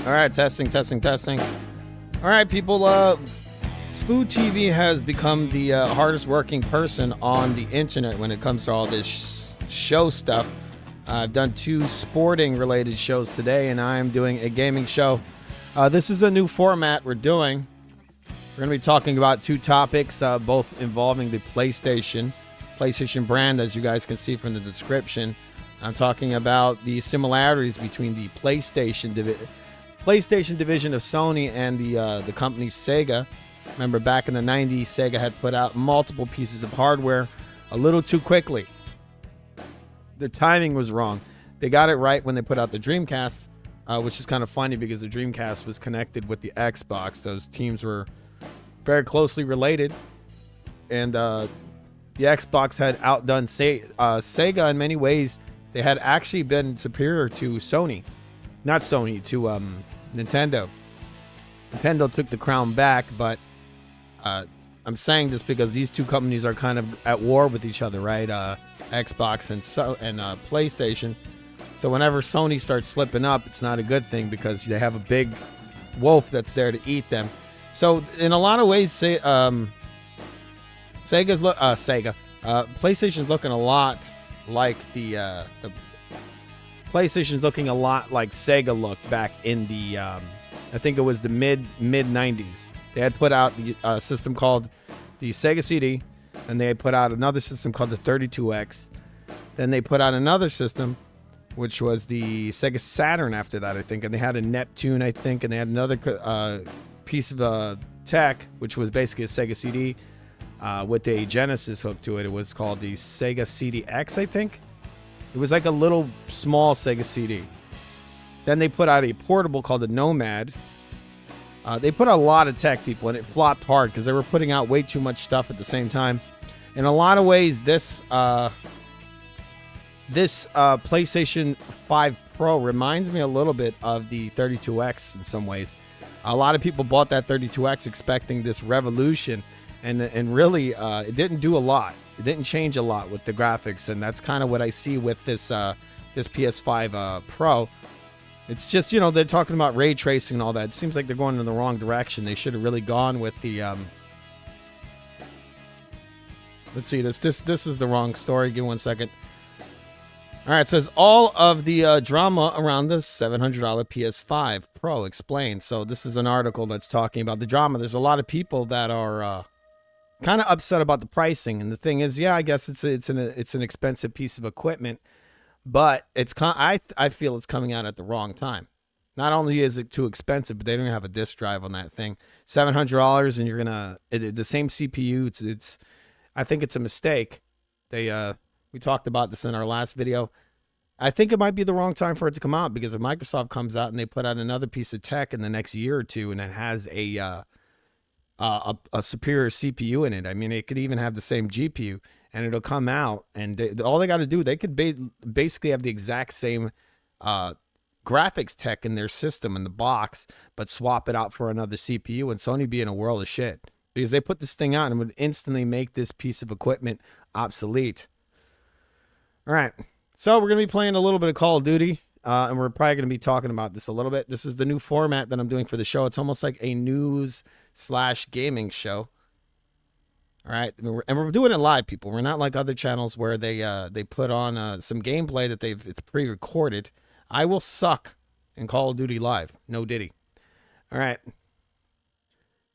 All right, testing. All right, people. Food TV has become the hardest working person on the internet when it comes to all this show stuff. I've done 2 sporting related shows today, and I'm doing a gaming show. This is a new format we're doing. We're going to be talking about 2 topics, both involving the PlayStation brand, as you guys can see from the description. I'm talking about the similarities between the PlayStation division of Sony and the company Sega. Remember, back in the 90s, Sega had put out multiple pieces of hardware a little too quickly. Their timing was wrong. They got it right when they put out the Dreamcast, which is kind of funny because the Dreamcast was connected with the Xbox. Those teams were very closely related, and the Xbox had outdone Sega in many ways. They had actually been superior to Nintendo. Nintendo took the crown back, but I'm saying this because these 2 companies are kind of at war with each other, right? Xbox and PlayStation. So whenever Sony starts slipping up, it's not a good thing because they have a big wolf that's there to eat them. So in a lot of ways, PlayStation's looking a lot like the PlayStation's looking a lot like Sega looked back in the I think it was the mid 90s. They had put out a system called the Sega CD, and they had put out another system called the 32X. Then they put out another system, which was the Sega Saturn after that, I think, and they had a Neptune, I think, and they had another piece of tech, which was basically a Sega CD with a Genesis hook to it. It was called the Sega CD-X, I think. It was like a little small Sega CD. Then they put out a portable called the Nomad. They put a lot of tech, people, and it flopped hard because they were putting out way too much stuff at the same time. In a lot of ways, this PlayStation 5 Pro reminds me a little bit of the 32X in some ways. A lot of people bought that 32X expecting this revolution, and really it didn't do a lot. It didn't change a lot with the graphics, and that's kind of what I see with this PS5 Pro. It's just, they're talking about ray tracing and all that. It seems like they're going in the wrong direction. They should have really gone with the let's see, this is the wrong story. Give me 1 second. All right, it says all of the drama around the $700 PS5 Pro explained. So this is an article that's talking about the drama. There's a lot of people that are kind of upset about the pricing, and the thing is, yeah, I guess it's an expensive piece of equipment, but I feel it's coming out at the wrong time. Not only is it too expensive, but they don't have a disk drive on that thing. $700, and you're gonna the same CPU. It's I think it's a mistake. We talked about this in our last video. I think it might be the wrong time for it to come out, because if Microsoft comes out and they put out another piece of tech in the next year or two, and it has a superior CPU in it, I mean, it could even have the same GPU, and it'll come out, and all they got to do, they could basically have the exact same graphics tech in their system in the box, but swap it out for another CPU, and Sony be in a world of shit, because they put this thing out and would instantly make this piece of equipment obsolete. All right, so we're going to be playing a little bit of Call of Duty, and we're probably going to be talking about this a little bit. This is the new format that I'm doing for the show. It's almost like a news/gaming show. All right, and we're doing it live, people. We're not like other channels where they put on some gameplay that it's pre-recorded. I will suck in Call of Duty live. No Diddy. All right.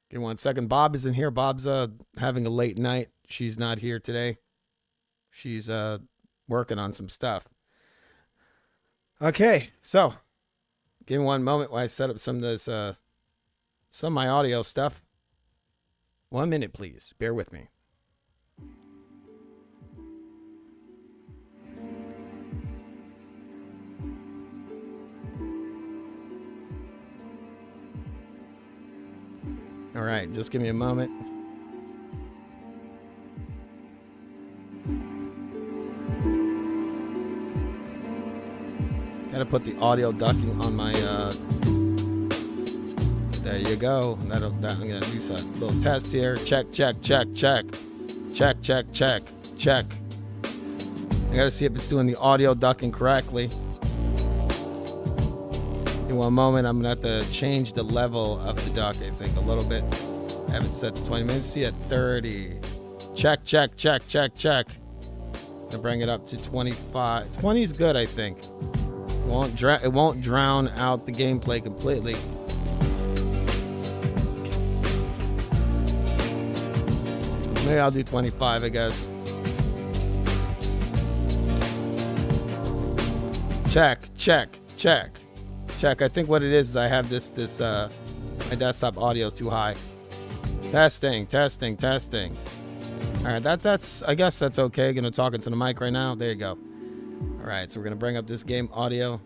Give me 1 second. Bob isn't here. Bob's having a late night. She's not here today. She's working on some stuff. Okay, so give me one moment while I set up some of this some of my audio stuff. 1 minute, please. Bear with me. All right, just give me a moment. Gotta put the audio ducking on my there you go. I'm gonna do some little test here. Check. I gotta see if it's doing the audio ducking correctly. Give In one moment, I'm gonna have to change the level of the duck, I think, a little bit. I have it set to 20 minutes. See at 30. Check, check, check, check, check. To bring it up to 25. 20 is good, I think. It won't drown out the gameplay completely. Maybe I'll do 25, I guess. Check, check, check, check. I think what it is I have my desktop audio is too high. Testing, testing, testing. All right, that's. I guess that's okay. Gonna talk into the mic right now. There you go. All right, so we're gonna bring up this game audio.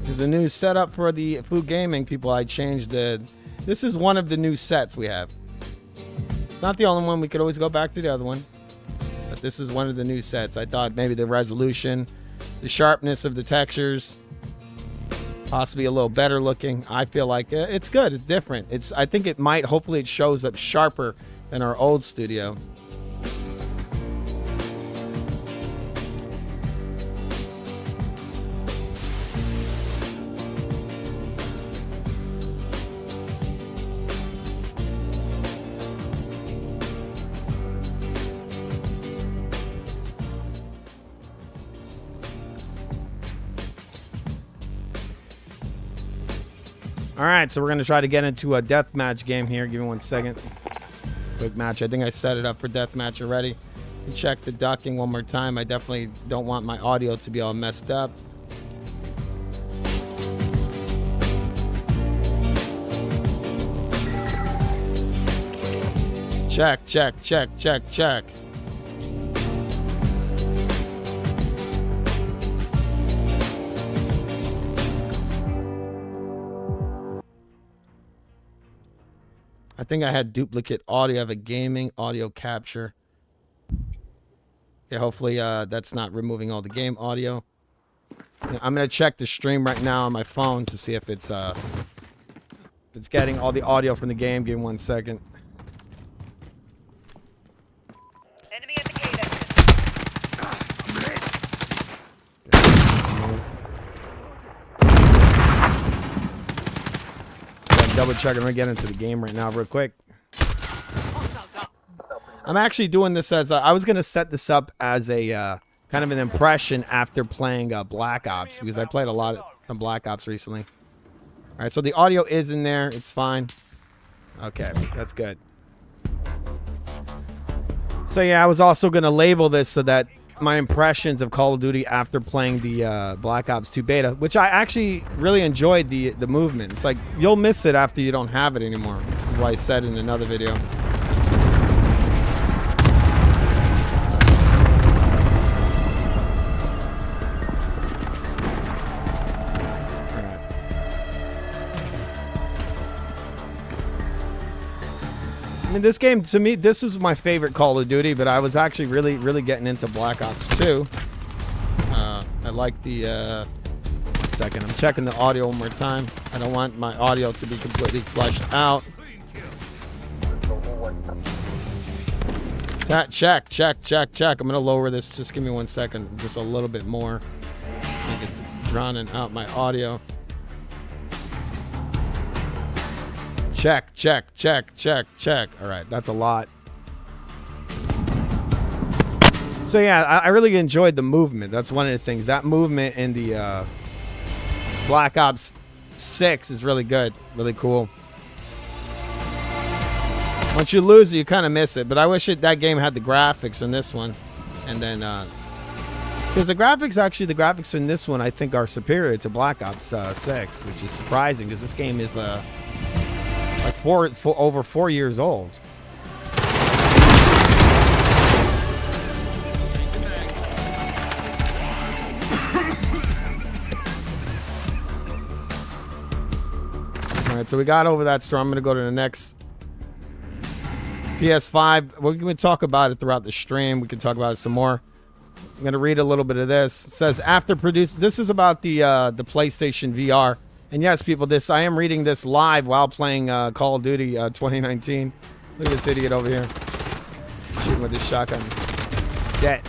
There's a new setup for the Food Gaming people. I changed this is one of the new sets we have. Not the only one. We could always go back to the other one. But this is one of the new sets. I thought maybe the resolution, the sharpness of the textures, possibly a little better looking. I feel like it's good. It's different. I think it might, hopefully it shows up sharper than our old studio. All right, so we're going to try to get into a deathmatch game here. Give me 1 second. Quick match. I think I set it up for deathmatch already. Check the ducking one more time. I definitely don't want my audio to be all messed up. Check, check, check, check, check. I think I had duplicate audio. I have a gaming audio capture. Okay, hopefully that's not removing all the game audio. I'm gonna check the stream right now on my phone to see if it's getting all the audio from the game. Give me 1 second. Enemy at the gate. Double check. I'm gonna get into the game right now real quick. I'm actually doing this as I was gonna set this up as a kind of an impression after playing Black Ops, because I played some Black Ops recently. All right, so the audio is in there. It's fine. Okay, that's good. So yeah, I was also gonna label this so that my impressions of Call of Duty after playing the Black Ops 2 beta, which I actually really enjoyed the movement. It's like you'll miss it after you don't have it anymore. This is why I said in another video. I mean, this game, to me, this is my favorite Call of Duty, but I was actually really getting into Black Ops 2. I like the... second, I'm checking the audio one more time. I don't want my audio to be completely flushed out. Check, check, check, check. I'm going to lower this. Just give me 1 second. Just a little bit more. I think it's drowning out my audio. Check, check, check, check, check. All right, that's a lot. So yeah, I really enjoyed the movement. That's one of the things. That movement in the Black Ops 6 is really good, really cool. Once you lose it, you kind of miss it. But I wish that game had the graphics from this one, and then because the graphics in this one I think are superior to Black Ops 6, which is surprising because this game is like over 4 years old. All right, so we got over that storm. I'm going to go to the next PS5. We're going to talk about it throughout the stream. We can talk about it some more. I'm going to read a little bit of this. It says, after producing... This is about the PlayStation VR. And yes, people, I am reading this live while playing Call of Duty 2019. Look at this idiot over here. Shooting with this shotgun. Dead.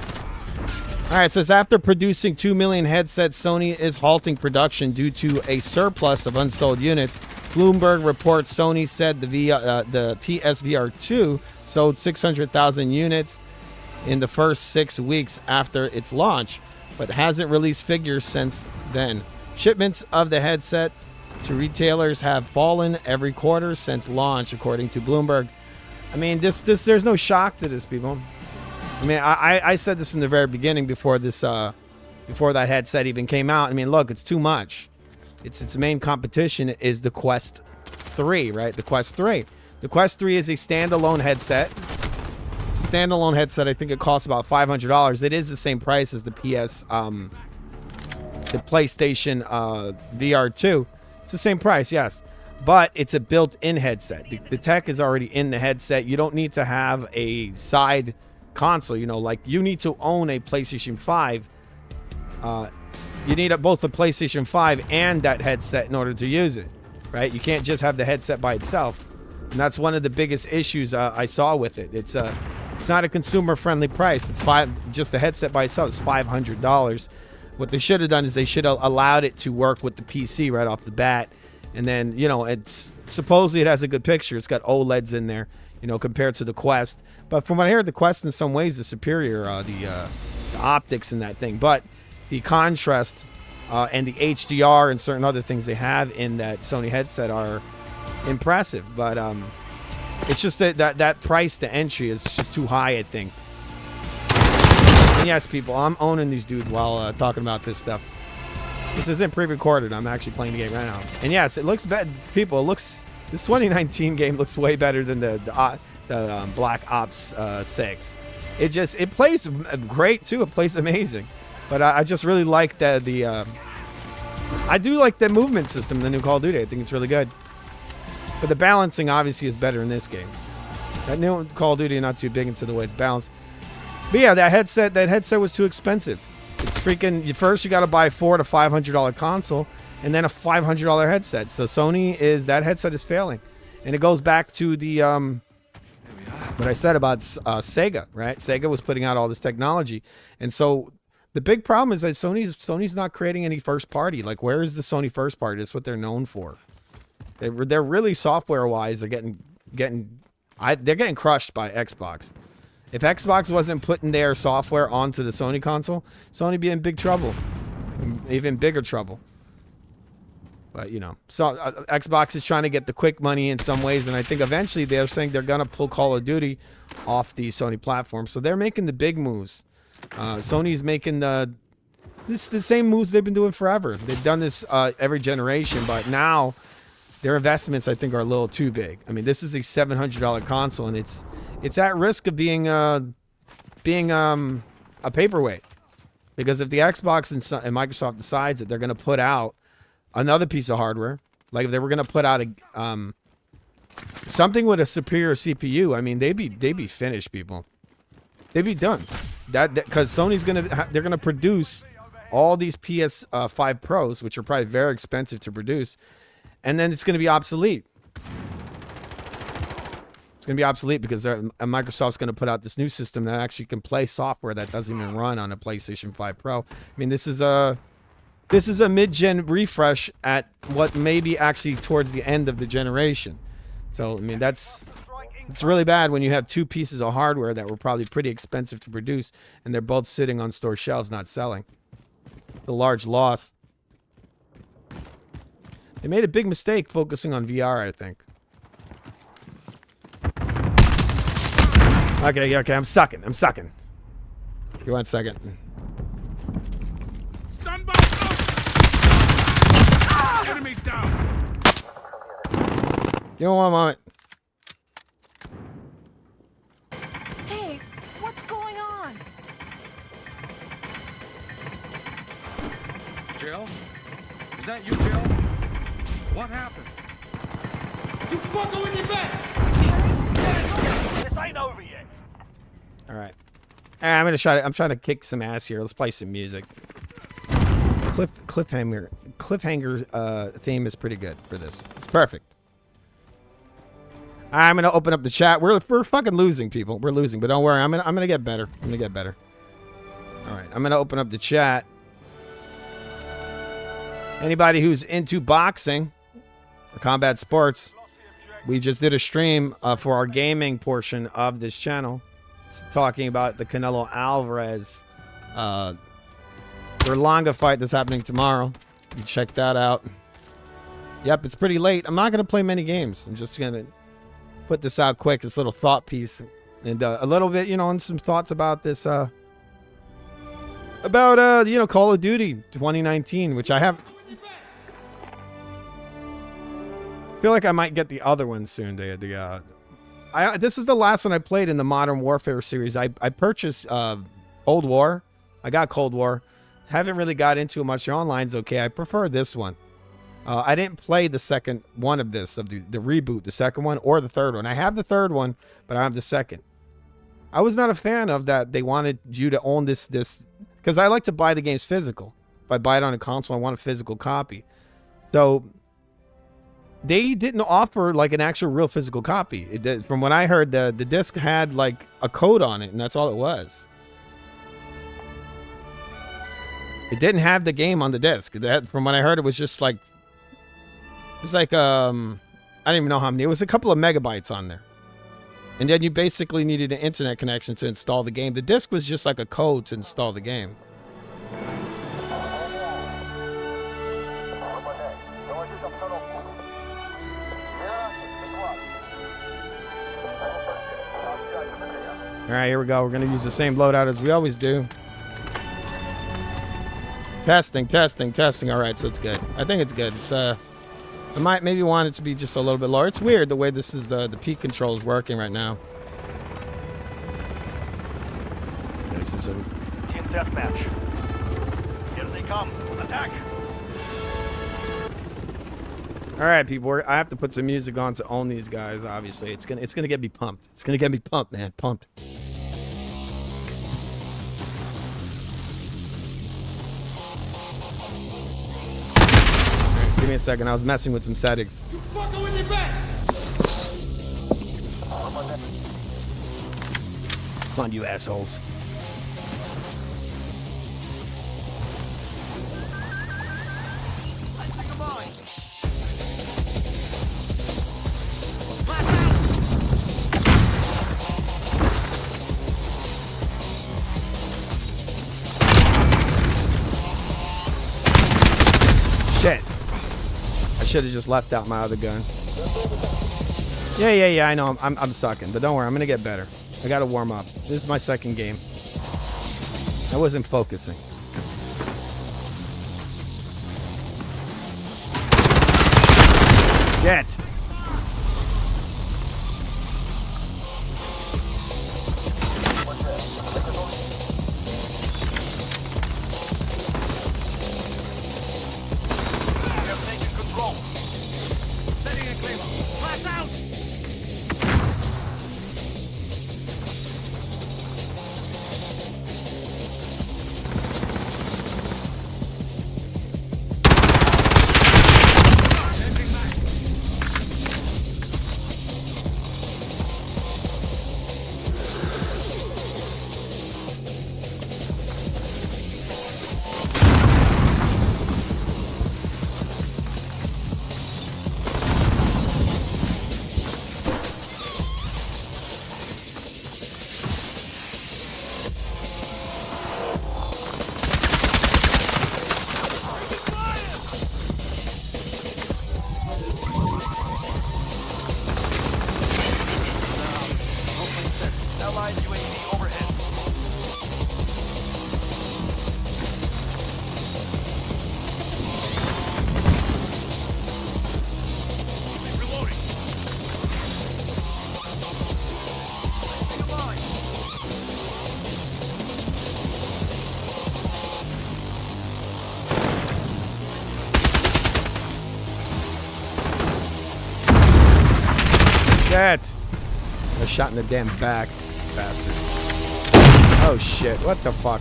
All right, it says, after producing 2 million headsets, Sony is halting production due to a surplus of unsold units. Bloomberg reports Sony said the PSVR 2 sold 600,000 units in the first 6 weeks after its launch, but hasn't released figures since then. Shipments of the headset to retailers have fallen every quarter since launch, according to Bloomberg. I mean, there's no shock to this, people. I mean, I said this from the very beginning before that headset even came out. I mean, look, it's too much. Its main competition is the Quest 3, right? The Quest 3. The Quest 3 is a standalone headset. It's a standalone headset. I think it costs about $500. It is the same price as the PlayStation VR 2. It's the same price, yes. But it's a built-in headset. The tech is already in the headset. You don't need to have a side console. You know, like you need to own a PlayStation 5. You need both the PlayStation 5 and that headset in order to use it, right? You can't just have the headset by itself. And that's one of the biggest issues I saw with it. It's not a consumer-friendly price. Just the headset by itself is $500. What they should have done is they should have allowed it to work with the PC right off the bat. And then, you know, supposedly it has a good picture. It's got OLEDs in there, you know, compared to the Quest. But from what I heard, the Quest in some ways is superior, the optics in that thing. But the contrast and the HDR and certain other things they have in that Sony headset are impressive. But it's just that price to entry is just too high, I think. And yes, people, I'm owning these dudes while talking about this stuff. This isn't pre-recorded. I'm actually playing the game right now. And yes, it looks bad. People, this 2019 game looks way better than the Black Ops 6. It plays great too. It plays amazing. But I just really like I do like the movement system in the new Call of Duty. I think it's really good. But the balancing obviously is better in this game. That new Call of Duty not too big into the way it's balanced. But yeah, that headset was too expensive. It's freaking, first you got to buy a $400 to $500 console and then a $500 headset. So that headset is failing. And it goes back to the what I said about Sega, right? Sega was putting out all this technology. And so the big problem is that Sony's not creating any first party. Like, where is the Sony first party? That's what they're known for. They're really software wise. They're getting crushed by Xbox. If Xbox wasn't putting their software onto the Sony console, Sony be in big trouble, even bigger trouble. But you know, so Xbox is trying to get the quick money in some ways, and I think eventually they're saying they're gonna pull Call of Duty off the Sony platform. So they're making the big moves. Sony's making the same moves they've been doing forever. They've done this every generation, but now their investments, I think, are a little too big. I mean, this is a $700 console, and it's at risk of being a paperweight, because if the Xbox and Microsoft decides that they're going to put out another piece of hardware, like if they were going to put out something with a superior CPU, I mean, they'd be finished, people. They'd be done. Because Sony's they're gonna produce all these PS5 Pros, which are probably very expensive to produce, and then it's gonna be obsolete. It's gonna be obsolete because Microsoft's gonna put out this new system that actually can play software that doesn't even run on a PlayStation 5 Pro. I mean, this is a mid-gen refresh at what may be actually towards the end of the generation. So I mean, it's really bad when you have two pieces of hardware that were probably pretty expensive to produce, and they're both sitting on store shelves not selling. A large loss. They made a big mistake focusing on VR, I think. Okay, I'm sucking. Give me 1 second. Stand by! Enemy down! Give me 1 moment. Hey, what's going on? Jill? Is that you, Jill? What happened? You fucker with your back! This ain't over yet. All right. I'm trying to kick some ass here. Let's play some music. Cliffhanger theme is pretty good for this. It's perfect. I'm gonna open up the chat. We're fucking losing, people. We're losing, but don't worry. I'm gonna get better. I'm gonna get better. All right. I'm gonna open up the chat. Anybody who's into boxing or combat sports, we just did a stream for our gaming portion of this channel, talking about the Canelo Alvarez Berlanga fight that's happening tomorrow. You check that out. Yep, it's pretty late. I'm not going to play many games. I'm just going to put this out quick, this little thought piece. And a little bit, and some thoughts about this, Call of Duty 2019, which I have. I feel like I might get the other one soon. This is the last one I played in the Modern Warfare series. I purchased Cold War. I got Cold War. Haven't really got into it much. The online's okay. I prefer this one. I didn't play the second one of this, of the reboot, the second one or the third one. I have the third one, but I have the second. I was not a fan of that. They wanted you to own this because I like to buy the games physical. If I buy it on a console, I want a physical copy. So they didn't offer like an actual real physical copy. From what I heard, the disc had like a code on it, and that's all it was. It didn't have the game on the disc. From what I heard, it was just like, I don't even know how many. It was a couple of megabytes on there. And then you basically needed an internet connection to install the game. The disc was just like a code to install the game. All right, here we go. We're going to use the same loadout as we always do. Testing. All right, so it's good. I think it's good. It's I might maybe want it to be just a little bit lower. It's weird the way this is the peak control is working right now. This is a team deathmatch. Here they come. Attack. All right, people. I have to put some music on to own these guys. Obviously, it's gonna get me pumped. It's gonna get me pumped, man. Pumped. Give me a second. I was messing with some settings. You fucking with your back! Come on, you assholes. Shit. I should have just left out my other gun. Yeah, I know. I'm sucking, but don't worry. I'm going to get better. I got to warm up. This is my second game. I wasn't focusing. Get. Shit! I was shot in the damn back, bastard. Oh shit, what the fuck?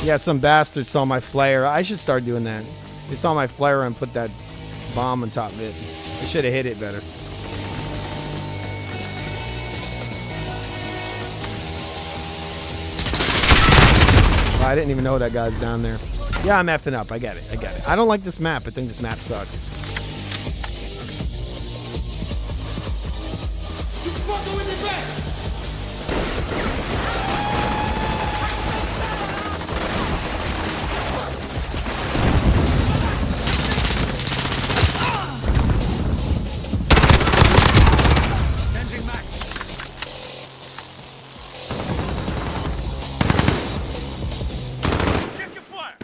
Yeah, some bastard saw my flare. I should start doing that. They saw my flare and put that bomb on top of it. I should have hit it better. Oh, I didn't even know that guy's down there. Yeah, I'm effing up. I get it. I get it. I don't like this map. I think this map sucks. Changing max. Check your fire.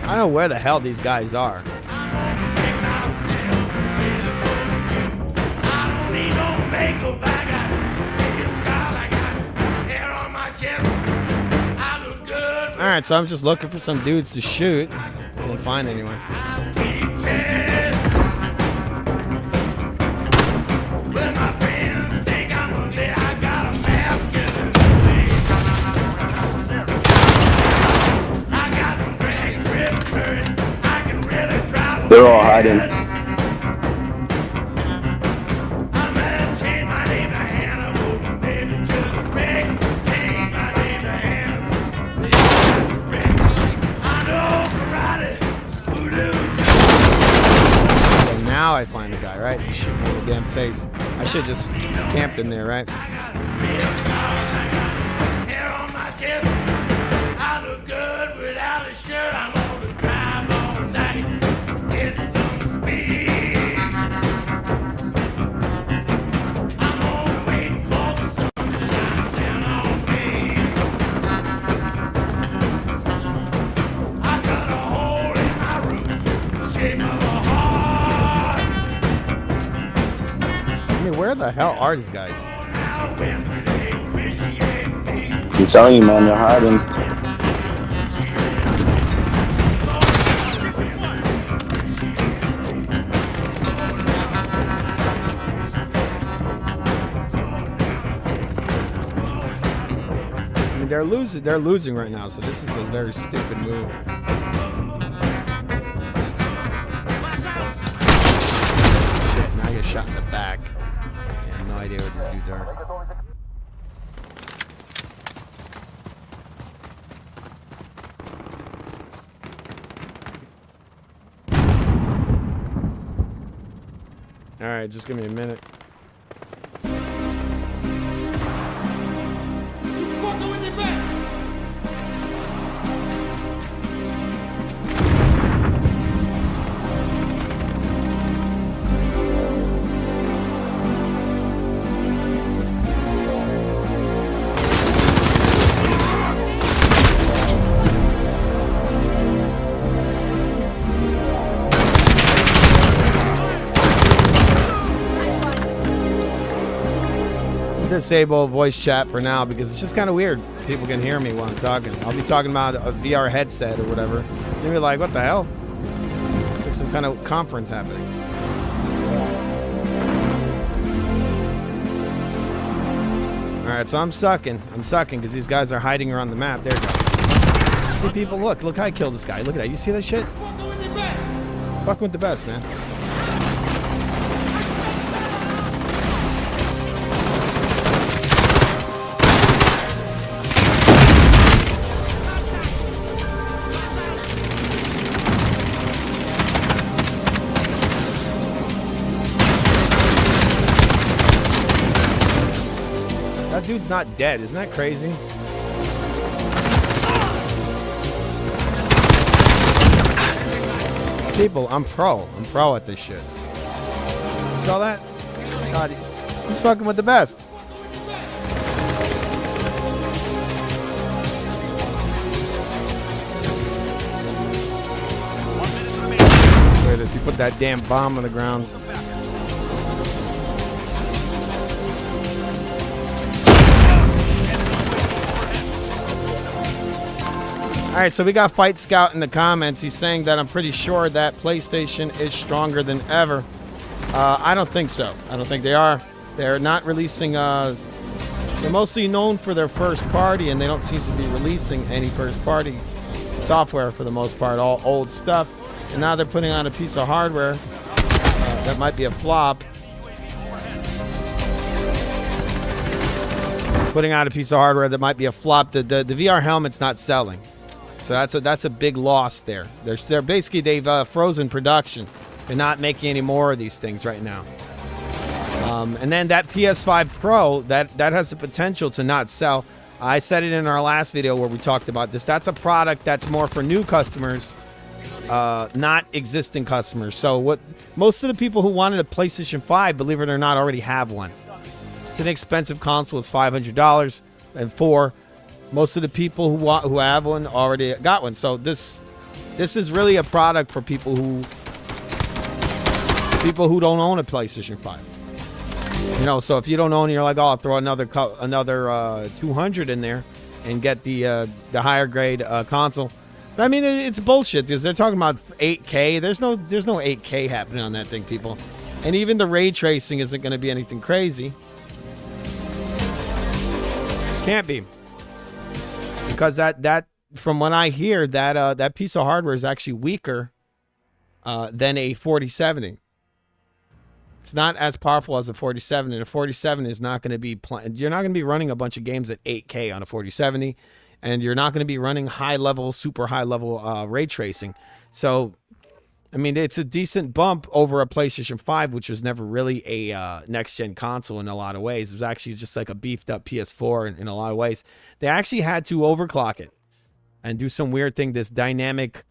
I don't know where the hell these guys are. Alright, so I'm just looking for some dudes to shoot. Didn't find anyone. They're all hiding. Okay, now I find the guy, right? Shoot me in the damn face. I should just camped in there, right? I mean, where the hell are these guys? I'm telling you, man, they're hiding. I mean, they're losing. They're losing right now, so this is a very stupid move. Shit! Now I get shot in the back. I have no idea what these dudes are. All right, just give me a minute. disable voice chat for now because it's just kind of weird. People can hear me while I'm talking. I'll be talking about a VR headset or whatever. They'll be like, what the hell? It's like some kind of conference happening. All right, so I'm sucking. I'm sucking because these guys are hiding around the map. There you go. See people, look how I killed this guy. Look at that. You see that shit? Fucking with the best, man. That dude's not dead. Isn't that crazy? People, I'm pro. I'm pro at this shit. Saw that? God, he's fucking with the best. Where does he put that damn bomb on the ground? All right, so we got Fight Scout in the comments. He's saying that I'm pretty sure that PlayStation is stronger than ever. I don't think so. I don't think they are. They're not releasing. They're mostly known for their first party, and they don't seem to be releasing any first party software for the most part. All old stuff. And now they're putting on a piece of hardware that might be a flop. Putting out a piece of hardware that might be a flop. The VR helmet's not selling. So that's a big loss there. They're basically they've frozen production. They're not making any more of these things right now. And then that PS5 Pro that has the potential to not sell. I said it in our last video where we talked about this. That's a product that's more for new customers, not existing customers. So what most of the people who wanted a PlayStation 5, believe it or not, already have one. It's an expensive console. It's $500 and most of the people who have one already got one. So this is really a product for people who don't own a PlayStation 5. You know, so if you don't own it, you're like, oh, I'll throw another 200 in there and get the higher grade console. But I mean, it's bullshit because they're talking about 8K. There's no 8K happening on that thing, people. And even the ray tracing isn't going to be anything crazy. Can't be. Because that from what I hear, that piece of hardware is actually weaker than a 4070. It's not as powerful as a 4070, and a 4070 is not going to be you're not going to be running a bunch of games at 8K on a 4070, and you're not going to be running super high level ray tracing. So, I mean, it's a decent bump over a PlayStation 5, which was never really a next-gen console in a lot of ways. It was actually just like a beefed-up PS4 in a lot of ways. They actually had to overclock it and do some weird thing, this dynamic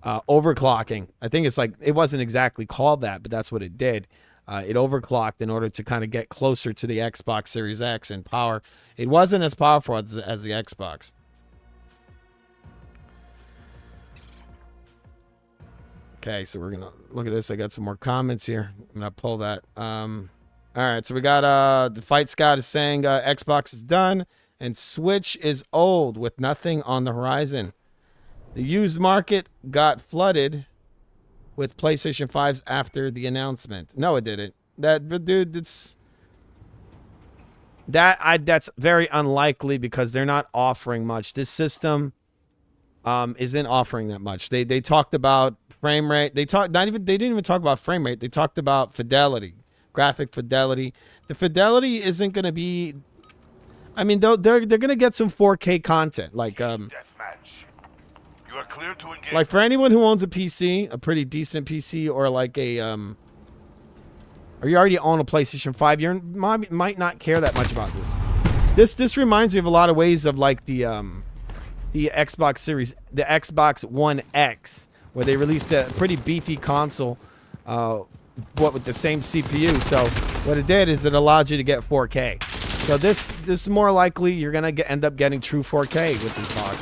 overclocking. I think it's like, it wasn't exactly called that, but that's what it did. It overclocked in order to kind of get closer to the Xbox Series X in power. It wasn't as powerful as the Xbox. Okay, so we're gonna look at this. I got some more comments here. I'm gonna pull that. All right, so we got the Fight Scout is saying Xbox is done and Switch is old with nothing on the horizon. The used market got flooded with PlayStation 5s after the announcement. No, it didn't. Dude, that's very unlikely because they're not offering much. This system isn't offering that much. They talked about frame rate. They didn't even talk about frame rate. They talked about fidelity, graphic fidelity. The fidelity isn't going to be. I mean, they're going to get some 4K content, like Deathmatch. You are clear to engage. like for anyone who owns a PC, a pretty decent PC, or like a or you already own a PlayStation 5, you might not care that much about this. This reminds me of a lot of ways of like the Xbox Series, the Xbox One X, where they released a pretty beefy console, with the same CPU. So what it did is it allowed you to get 4K. So this is more likely you're gonna end up getting true 4K with this box,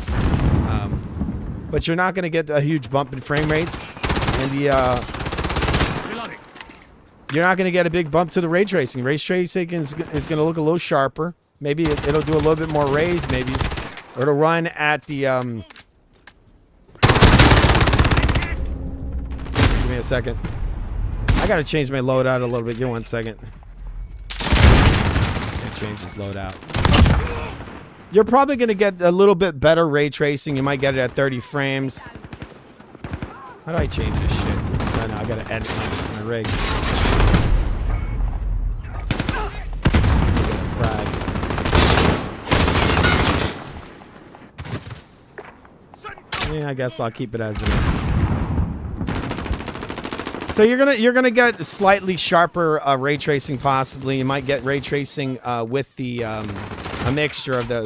but you're not gonna get a huge bump in frame rates, and you're not going to get a big bump to the ray tracing. Ray tracing is going to look a little sharper. Maybe it'll do a little bit more rays, maybe. Or it'll run at the... Give me a second. I got to change my loadout a little bit. Give me 1 second. Can't change this loadout. You're probably going to get a little bit better ray tracing. You might get it at 30 frames. How do I change this shit? Oh, no, I got to edit my rig. Frag. Yeah, I guess I'll keep it as it is. So you're gonna get slightly sharper ray tracing, possibly. You might get ray tracing with the a mixture of the.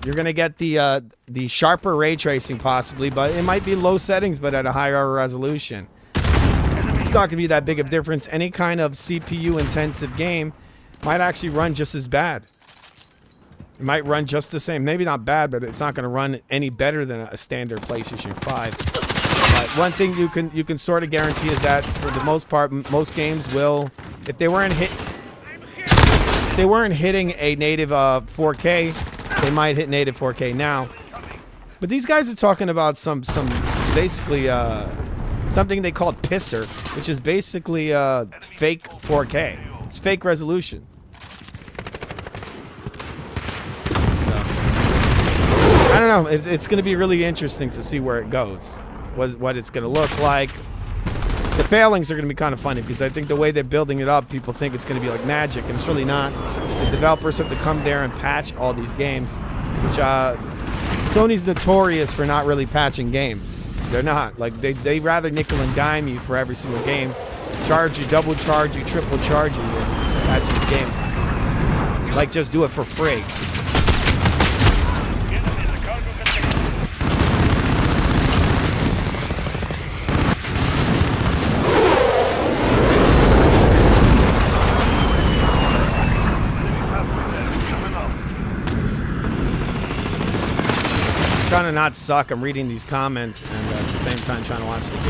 You're gonna get the sharper ray tracing, possibly, but it might be low settings, but at a higher resolution. It's not gonna be that big of a difference. Any kind of CPU intensive game might actually run just as bad. It might run just the same. Maybe not bad, but it's not going to run any better than a standard PlayStation 5. But one thing you can sort of guarantee is that for the most part, most games will, if they weren't hitting a native 4K, they might hit native 4K now. But these guys are talking about some basically something they call pisser, which is basically fake 4K. It's fake resolution. I don't know. It's going to be really interesting to see where it goes. What it's going to look like. The failings are going to be kind of funny because I think the way they're building it up, people think it's going to be like magic, and it's really not. The developers have to come there and patch all these games, which Sony's notorious for not really patching games. They're not. Like they rather nickel and dime you for every single game, charge you, double charge you, triple charge you, than patch these games. Like just do it for free. Trying to not suck. I'm reading these comments and at the same time trying to watch the game.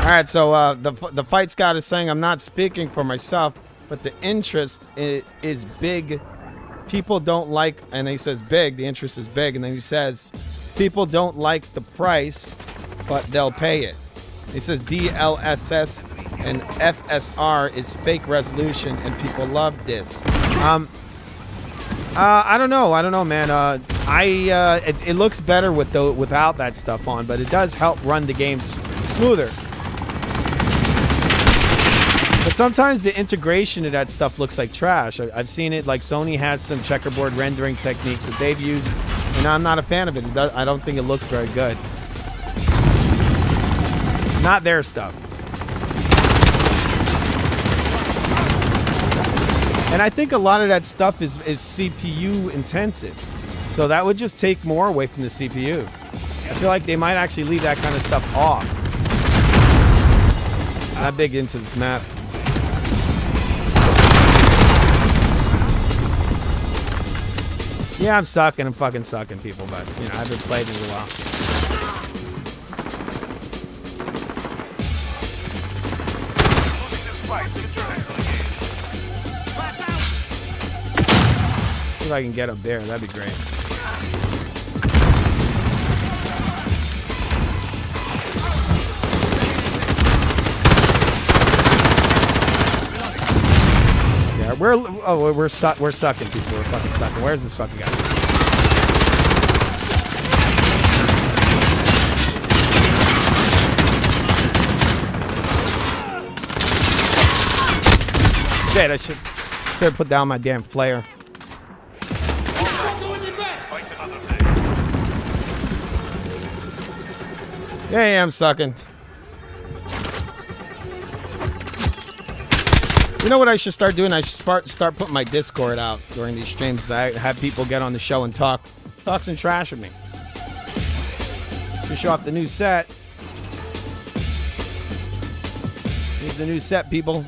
All right, so the fight Scott is saying, I'm not speaking for myself, but the interest is big. People don't like, and he says big, the interest is big, and then he says, people don't like the price, but they'll pay it. He says DLSS and FSR is fake resolution, and people love this. I don't know, man. It looks better without that stuff on, but it does help run the games smoother. But sometimes the integration of that stuff looks like trash. I've seen it, like Sony has some checkerboard rendering techniques that they've used, and I'm not a fan of it. I don't think it looks very good. Not their stuff. And I think a lot of that stuff is CPU intensive. So that would just take more away from the CPU. I feel like they might actually leave that kind of stuff off. I'm not big into this map. Yeah, I'm fucking sucking people, but you know, I haven't played in a while. See if I can get up there, that'd be great. We're sucking people. We're fucking sucking. Where's this fucking guy? Shit, I should put down my damn flare. Yeah, I'm sucking. You know what I should start doing? I should start putting my Discord out during these streams. I have people get on the show and talk. Talk some trash with me. To show off the new set. Here's the new set, people.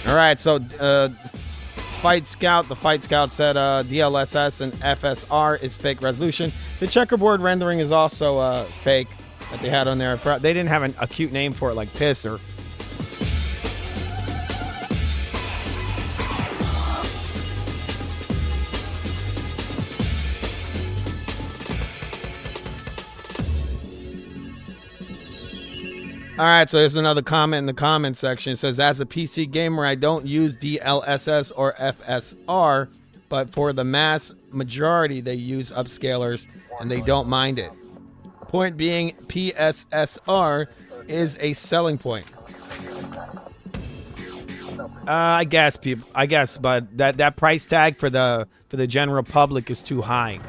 All right, so the Fight Scout said DLSS and FSR is fake resolution. The checkerboard rendering is also fake that they had on there. They didn't have a cute name for it like Pisser. All right, so there's another comment in the comment section. It says, as a PC gamer, I don't use DLSS or FSR, but for the mass majority, they use upscalers, and they don't mind it. Point being, PSSR is a selling point. I guess, people. I guess, but that price tag for the general public is too high.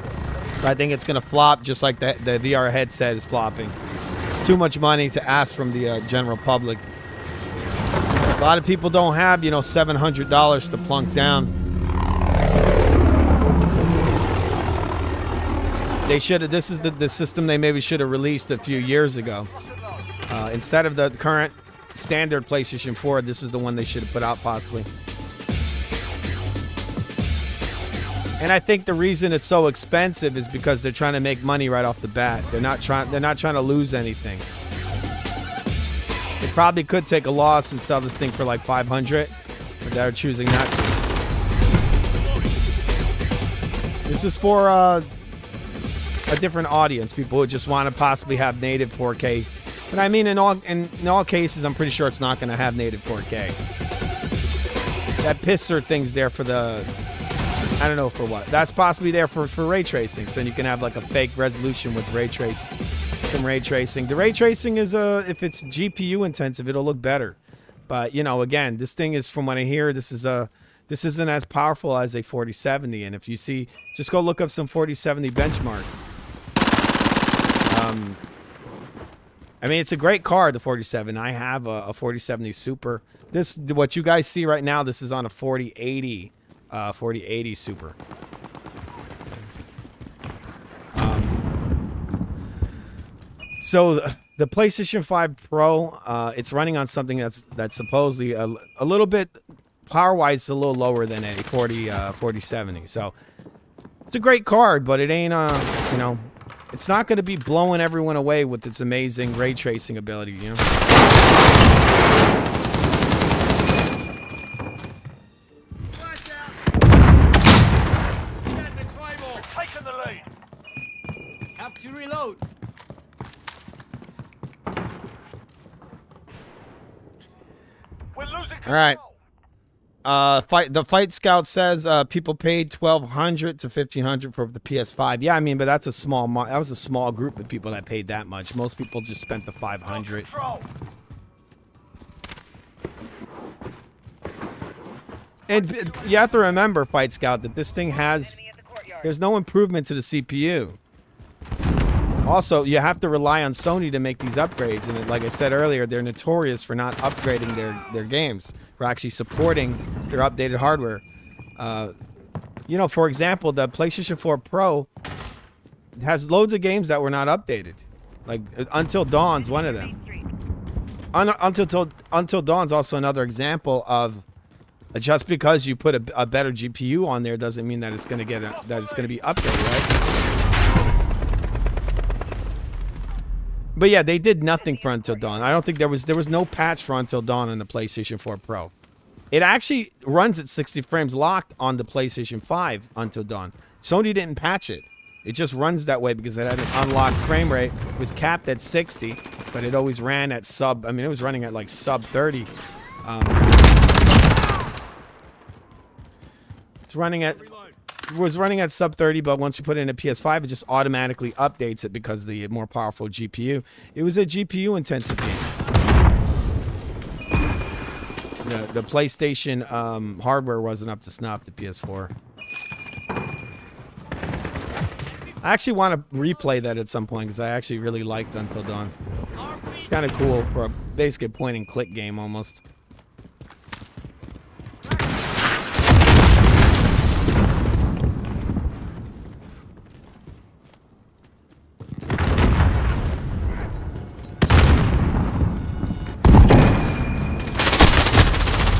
So I think it's gonna flop, just like the VR headset is flopping. Too much money to ask from the general public. A lot of people don't have, $700 to plunk down. They should have. This is the system they maybe should have released a few years ago. Instead of the current standard PlayStation 4, this is the one they should have put out possibly. And I think the reason it's so expensive is because they're trying to make money right off the bat. They're not trying to lose anything. They probably could take a loss and sell this thing for like $500, but they're choosing not to. This is for a different audience, people who just want to possibly have native 4K. But I mean, in all cases, I'm pretty sure it's not going to have native 4K. That Pisser thing's there for the... I don't know for what. That's possibly there for ray tracing, so you can have like a fake resolution with ray tracing, some ray tracing. The ray tracing is if it's GPU intensive, it'll look better. But again, this thing is, from what I hear, this isn't as powerful as a 4070. And if you see, just go look up some 4070 benchmarks. I mean, it's a great card, the 4070. I have a 4070 Super. What you guys see right now, this is on a 4080. 4080 Super. So the PlayStation 5 Pro, it's running on something that's supposedly a little bit power-wise, a little lower than a 4070. So it's a great card, but it ain't it's not going to be blowing everyone away with its amazing ray tracing ability. To reload. We're losing All right. The Fight Scout says people paid $1,200 to $1,500 for the PS5. Yeah, I mean, but that's that was a small group of people that paid that much. Most people just spent the $500. And you have to remember, Fight Scout, that this thing there's no improvement to the CPU. Also, you have to rely on Sony to make these upgrades, and like I said earlier, they're notorious for not upgrading their games, for actually supporting their updated hardware. For example, the PlayStation 4 Pro has loads of games that were not updated. Like Until Dawn's one of them. Until Dawn's also another example of just because you put a better GPU on there doesn't mean that it's going to be updated, right? But yeah, they did nothing for Until Dawn. I don't think there was no patch for Until Dawn on the PlayStation 4 Pro. It actually runs at 60 frames locked on the PlayStation 5 Until Dawn. Sony didn't patch it. It just runs that way because it had an unlocked frame rate. It was capped at 60, but it always ran at it was running at like sub 30. It was running at sub 30, but once you put it in a PS5, it just automatically updates it because of the more powerful GPU. It was a GPU intensive game. The PlayStation hardware wasn't up to snuff, the PS4. I actually want to replay that at some point because I actually really liked Until Dawn. Kind of cool for a basically point and click game almost.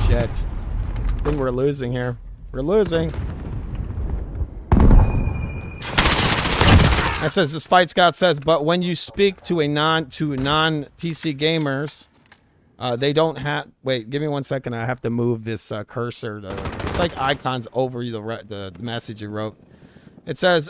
Shit. I think we're losing here. We're losing. That says the Spite Scout says, but when you speak to non PC gamers, they don't have. Wait, give me 1 second. I have to move this cursor. It's like icons over the message you wrote. It says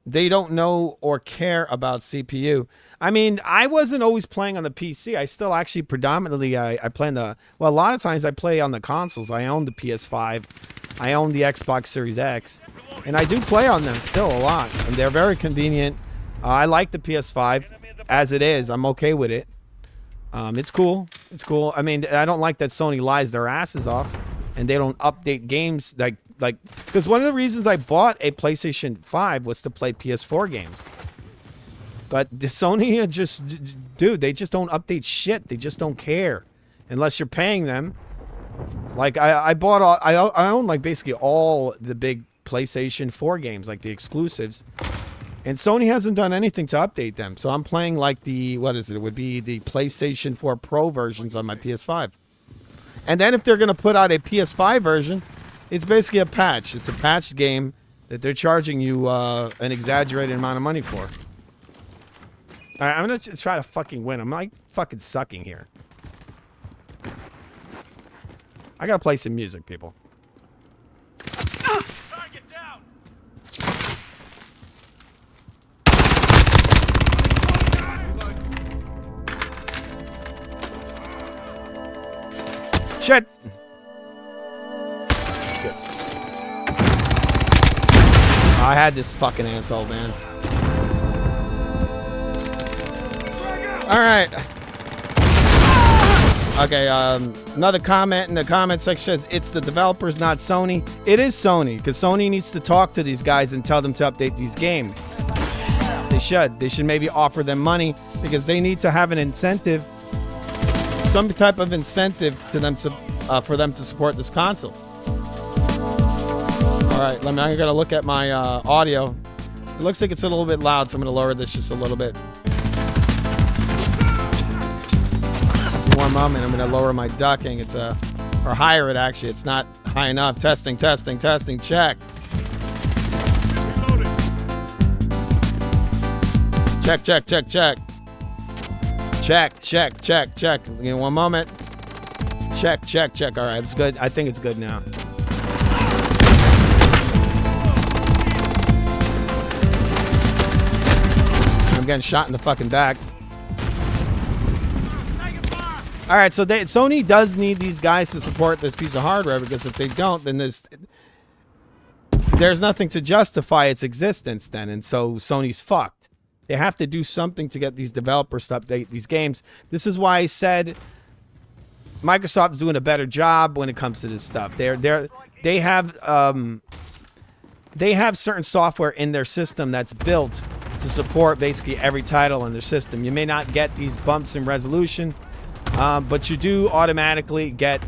they don't know or care about CPU. I mean, I wasn't always playing on the PC. I still actually predominantly I play on the. Well, a lot of times I play on the consoles. I own the PS5. I own the Xbox Series X. And I do play on them still a lot. And they're very convenient. I like the PS5 as it is. I'm okay with it. It's cool. It's cool. I mean, I don't like that Sony lies their asses off. And they don't update games like because one of the reasons I bought a PlayStation 5 was to play PS4 games. But the Sony just, dude, they just don't update shit. They just don't care. Unless you're paying them. Like, I own like basically all the big PlayStation 4 games, like the exclusives. And Sony hasn't done anything to update them. So I'm playing like the, what is it? It would be the PlayStation 4 Pro versions on my PS5. And then if they're going to put out a PS5 version, it's basically a patch. It's a patched game that they're charging you an exaggerated amount of money for. All right, I'm going to try to fucking win. I'm like fucking sucking here. I got to play some music, people. Target down. Shit. Good. I had this fucking asshole, man. All right. Okay, another comment in the comment section says, it's the developers, not Sony. It is Sony, because Sony needs to talk to these guys and tell them to update these games. They should. They should maybe offer them money, because they need to have an incentive, some type of incentive to them to, for them to support this console. All right, I'm going to look at my audio. It looks like it's a little bit loud, so I'm going to lower this just a little bit. One moment, I'm going to lower my ducking. It's or higher it actually. It's not high enough. Testing, testing, testing. Check. Check, check, check, check. Check, check, check, check. Give me 1 moment. Check, check, check. All right, it's good. I think it's good now. I'm getting shot in the fucking back. All right, so Sony does need these guys to support this piece of hardware, because if they don't, then there's nothing to justify its existence then, and so Sony's fucked. They have to do something to get these developers to update these games. This is why I said Microsoft is doing a better job when it comes to this stuff. They have certain software in their system that's built to support basically every title in their system. You may not get these bumps in resolution, but you do automatically get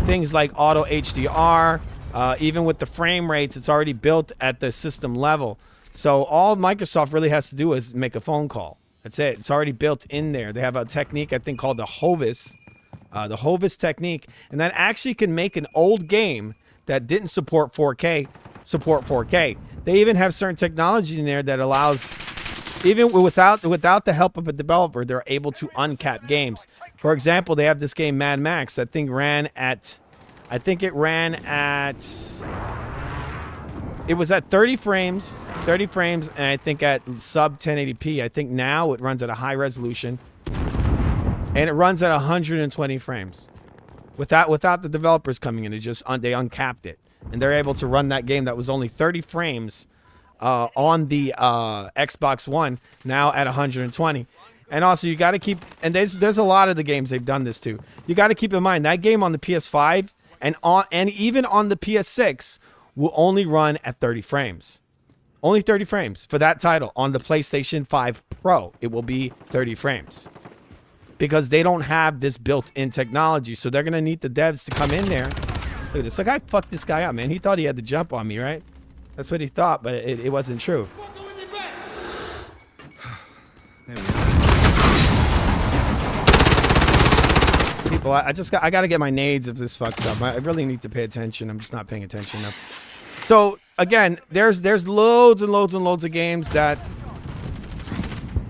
things like auto HDR. Even with the frame rates, it's already built at the system level. So all Microsoft really has to do is make a phone call. That's it. It's already built in there. They have a technique, I think, called the Hovis technique. And that actually can make an old game that didn't support 4K support 4K. They even have certain technology in there that allows, even without the help of a developer, they're able to uncap games. For example, they have this game Mad Max. That thing ran at, I think it ran at, it was at 30 frames, and I think at sub 1080p. I think now it runs at a high resolution, and it runs at 120 frames. Without the developers coming in, they uncapped it, and they're able to run that game that was only 30 frames on the Xbox One, now at 120. And also, you got to keep, and there's a lot of the games they've done this to. You got to keep in mind that game on the PS5 and even on the PS6 will only run at 30 frames. Only 30 frames for that title. On the PlayStation 5 Pro, it will be 30 frames. Because they don't have this built-in technology. So they're going to need the devs to come in there. Look at this. Like, I fucked this guy up, man. He thought he had the jump on me, right? That's what he thought, but it wasn't true. People, I got to get my nades if this fucks up. I really need to pay attention. I'm just not paying attention enough. So again, there's loads and loads and loads of games that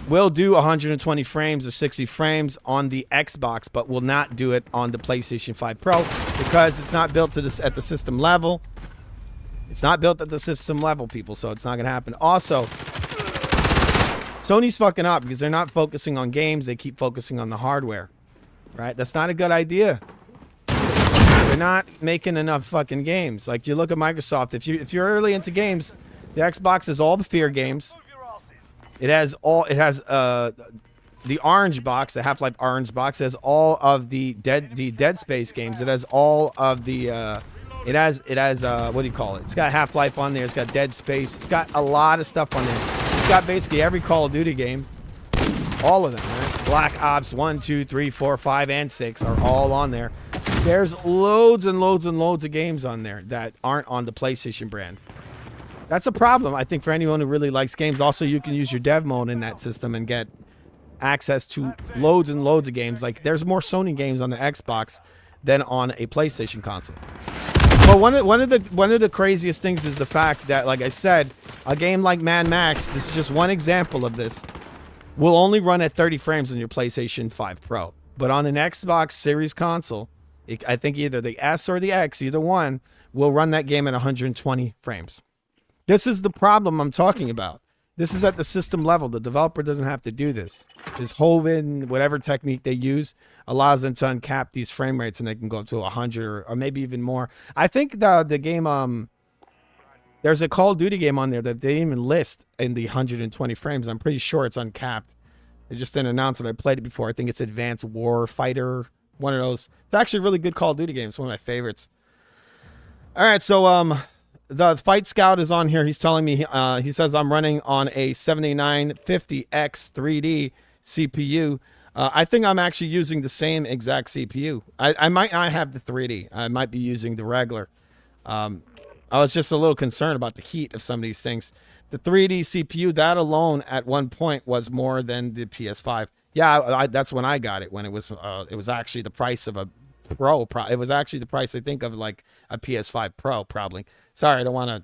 will do 120 frames or 60 frames on the Xbox, but will not do it on the PlayStation 5 Pro because it's not built to this at the system level. It's not built at the system level, people, so it's not gonna happen. Also, Sony's fucking up because they're not focusing on games. They keep focusing on the hardware, right? That's not a good idea. They're not making enough fucking games. Like, you look at Microsoft. If you're early into games, the Xbox has all the Fear games. It has the Orange box, the Half-Life Orange box. It has all of the Dead Space games. It has all of the it has what do you call it? It's got Half-Life on there. It's got Dead Space. It's got a lot of stuff on there. It's got basically every Call of Duty game. All of them, right? Black Ops 1, 2, 3, 4, 5, and 6 are all on there. There's loads and loads and loads of games on there that aren't on the PlayStation brand. That's a problem, I think, for anyone who really likes games. Also, you can use your dev mode in that system and get access to loads and loads of games. Like, there's more Sony games on the Xbox than on a PlayStation console. But one of the craziest things is the fact that, like I said, a game like Mad Max, this is just one example of this, will only run at 30 frames on your PlayStation 5 Pro. But on an Xbox Series console, I think either the S or the X, either one, will run that game at 120 frames. This is the problem I'm talking about. This is at the system level. The developer doesn't have to do this. This Hoven, whatever technique they use, allows them to uncap these frame rates, and they can go up to 100 or maybe even more. I think the game, there's a Call of Duty game on there that they didn't even list in the 120 frames. I'm pretty sure it's uncapped. They just didn't announce it. I played it before. I think it's Advanced War Fighter, one of those. It's actually a really good Call of Duty game. It's one of my favorites. All right, so the Fight Scout is on here. He's telling me, he says I'm running on a 7950X 3D CPU. I think I'm actually using the same exact CPU. I might not have the 3D. I might be using the regular. I was just a little concerned about the heat of some of these things. The 3D CPU, that alone at one point was more than the PS5. Yeah, that's when I got it, when it was actually the price of a Pro. It was actually the price, I think, of like a PS5 Pro, probably. Sorry, I don't want to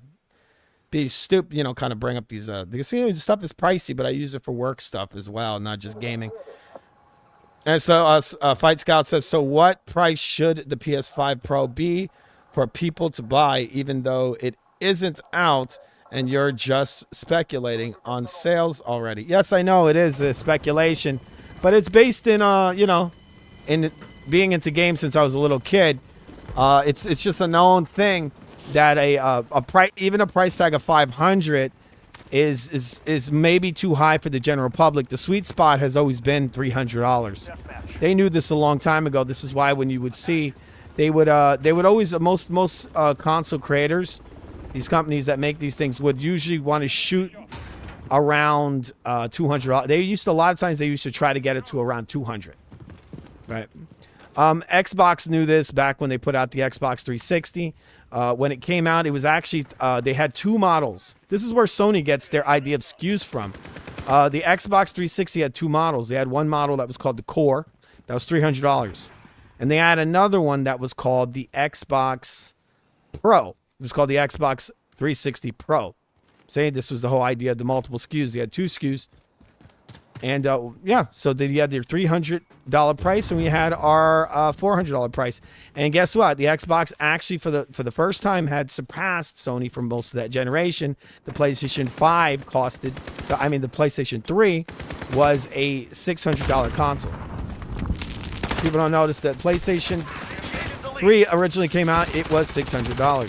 be stupid, kind of bring up these this stuff is pricey, but I use it for work stuff as well, not just gaming. And so Fight Scout says, so what price should the PS5 Pro be for people to buy, even though it isn't out and you're just speculating on sales already? Yes, I know it is a speculation, but it's based in, in being into games since I was a little kid. It's just a known thing that even a price tag of 500 is maybe too high for the general public. The sweet spot has always been $300. They knew this a long time ago. This is why when you would see, they would always, most console creators, these companies that make these things, would usually want to shoot around $200. A lot of times they used to try to get it to around 200, right? Xbox knew this back when they put out the Xbox 360. When it came out, it was actually, they had two models. This is where Sony gets their idea of SKUs from. The Xbox 360 had two models. They had one model that was called the Core. That was $300. And they had another one that was called the Xbox Pro. It was called the Xbox 360 Pro. Saying this was the whole idea of the multiple SKUs. They had two SKUs. And yeah, so you had their $300 price, and we had our $400 price. And guess what? The Xbox actually, for the first time, had surpassed Sony for most of that generation. The PlayStation 5 the PlayStation 3 was a $600 console. People don't notice that PlayStation 3 originally came out, it was $600.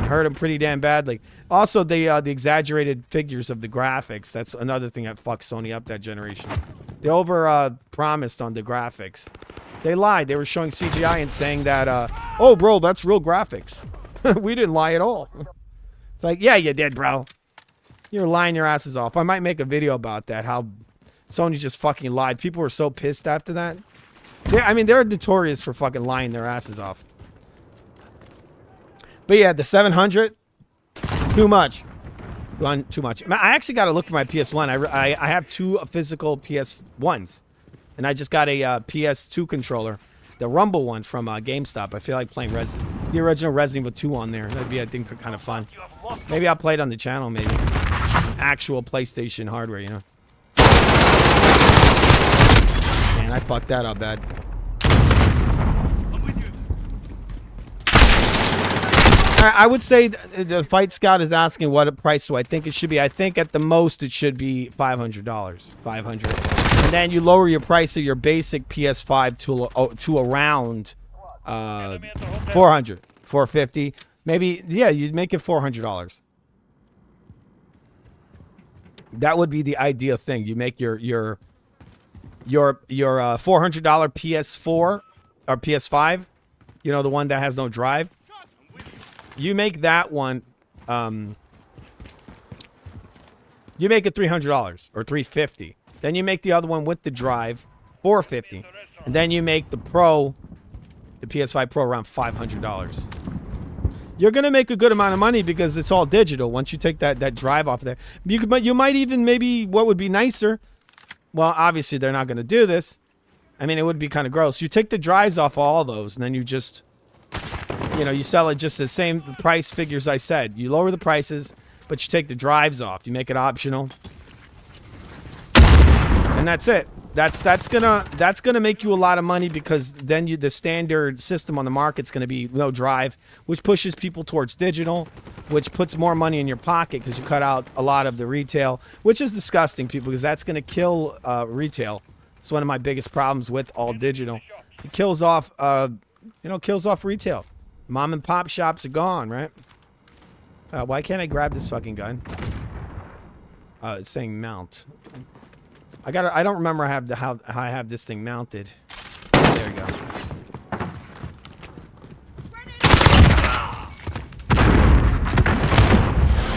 Hurt them pretty damn badly. Also, the exaggerated figures of the graphics. That's another thing that fucked Sony up that generation. They promised on the graphics. They lied. They were showing CGI and saying that, oh, bro, that's real graphics. We didn't lie at all. It's like, yeah, you did, bro. You're lying your asses off. I might make a video about that, how Sony just fucking lied. People were so pissed after that. I mean, they're notorious for fucking lying their asses off. But yeah, the 700, too much. Too much. I actually got to look for my PS1. I have 2 physical PS1s. And I just got a PS2 controller. The Rumble one from GameStop. I feel like playing the original Resident Evil 2 on there. That'd be, I think, kind of fun. Maybe I'll play it on the channel, maybe. Actual PlayStation hardware, you know. Man, I fucked that up bad. I would say the Fight Scout is asking what price do I think it should be. I think at the most it should be $500. $500. And then you lower your price of your basic PS5 to around 400, 450. Maybe, yeah, you'd make it $400. That would be the ideal thing. You make your $400 PS4 or PS5, you know, the one that has no drive. You make that one, you make it $300 or $350. Then you make the other one with the drive, $450. And then you make the Pro, the PS5 Pro, around $500. You're going to make a good amount of money because it's all digital once you take that drive off there. You might even, maybe what would be nicer, well, obviously they're not going to do this. I mean, it would be kind of gross. You take the drives off all those and then you just, you know, you sell it just the same price figures I said. You lower the prices, but you take the drives off. You make it optional. And that's it. That's gonna make you a lot of money because then the standard system on the market's gonna be no drive, which pushes people towards digital, which puts more money in your pocket because you cut out a lot of the retail, which is disgusting, people, because that's gonna kill retail. It's one of my biggest problems with all digital. It kills off, kills off retail. Mom and pop shops are gone, right? Why can't I grab this fucking gun? It's saying mount. I don't remember how I have this thing mounted. There we go.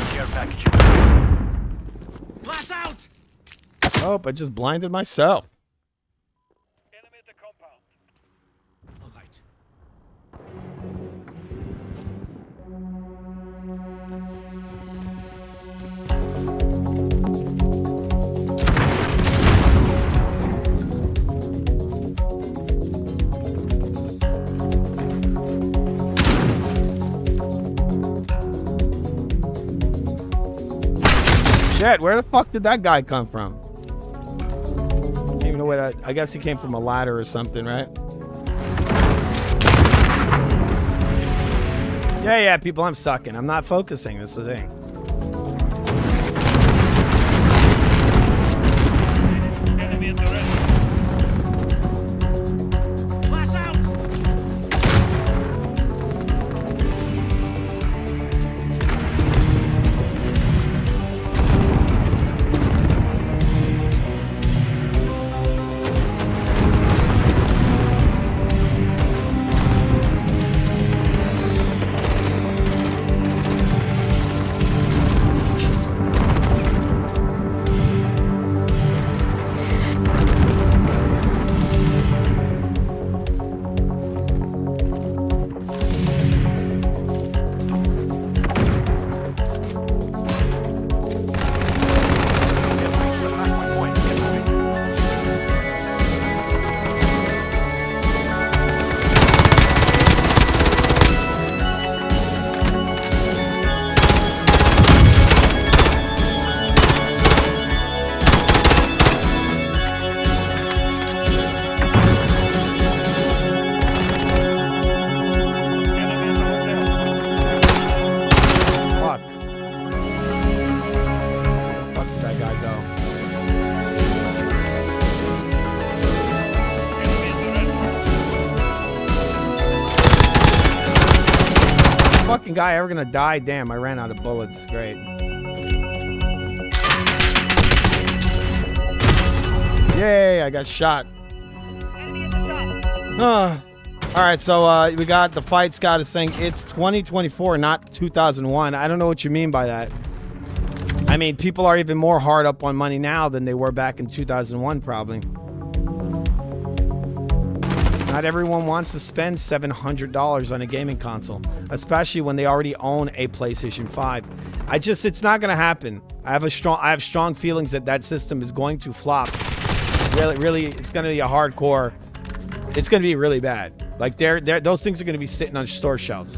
Care package. Blast out! Oh, I just blinded myself. Enemy at the compound. All right. Shit, where the fuck did that guy come from? Don't even know where that. I guess he came from a ladder or something, right? Yeah, people, I'm sucking. I'm not focusing. That's the thing. Enemy at the ready. Blast out! Fucking guy ever gonna die? Damn, I ran out of bullets. Great. Yay, I got shot. Enemy at the top. Ah. All right, so we got the Fight Scott is saying it's 2024, not 2001. I don't know what you mean by that. I mean, people are even more hard up on money now than they were back in 2001, probably. Not everyone wants to spend $700 on a gaming console, especially when they already own a PlayStation 5. It's not going to happen. I have strong feelings that that system is going to flop. Really, it's going to be a hardcore. It's going to be really bad. Like those things are going to be sitting on store shelves.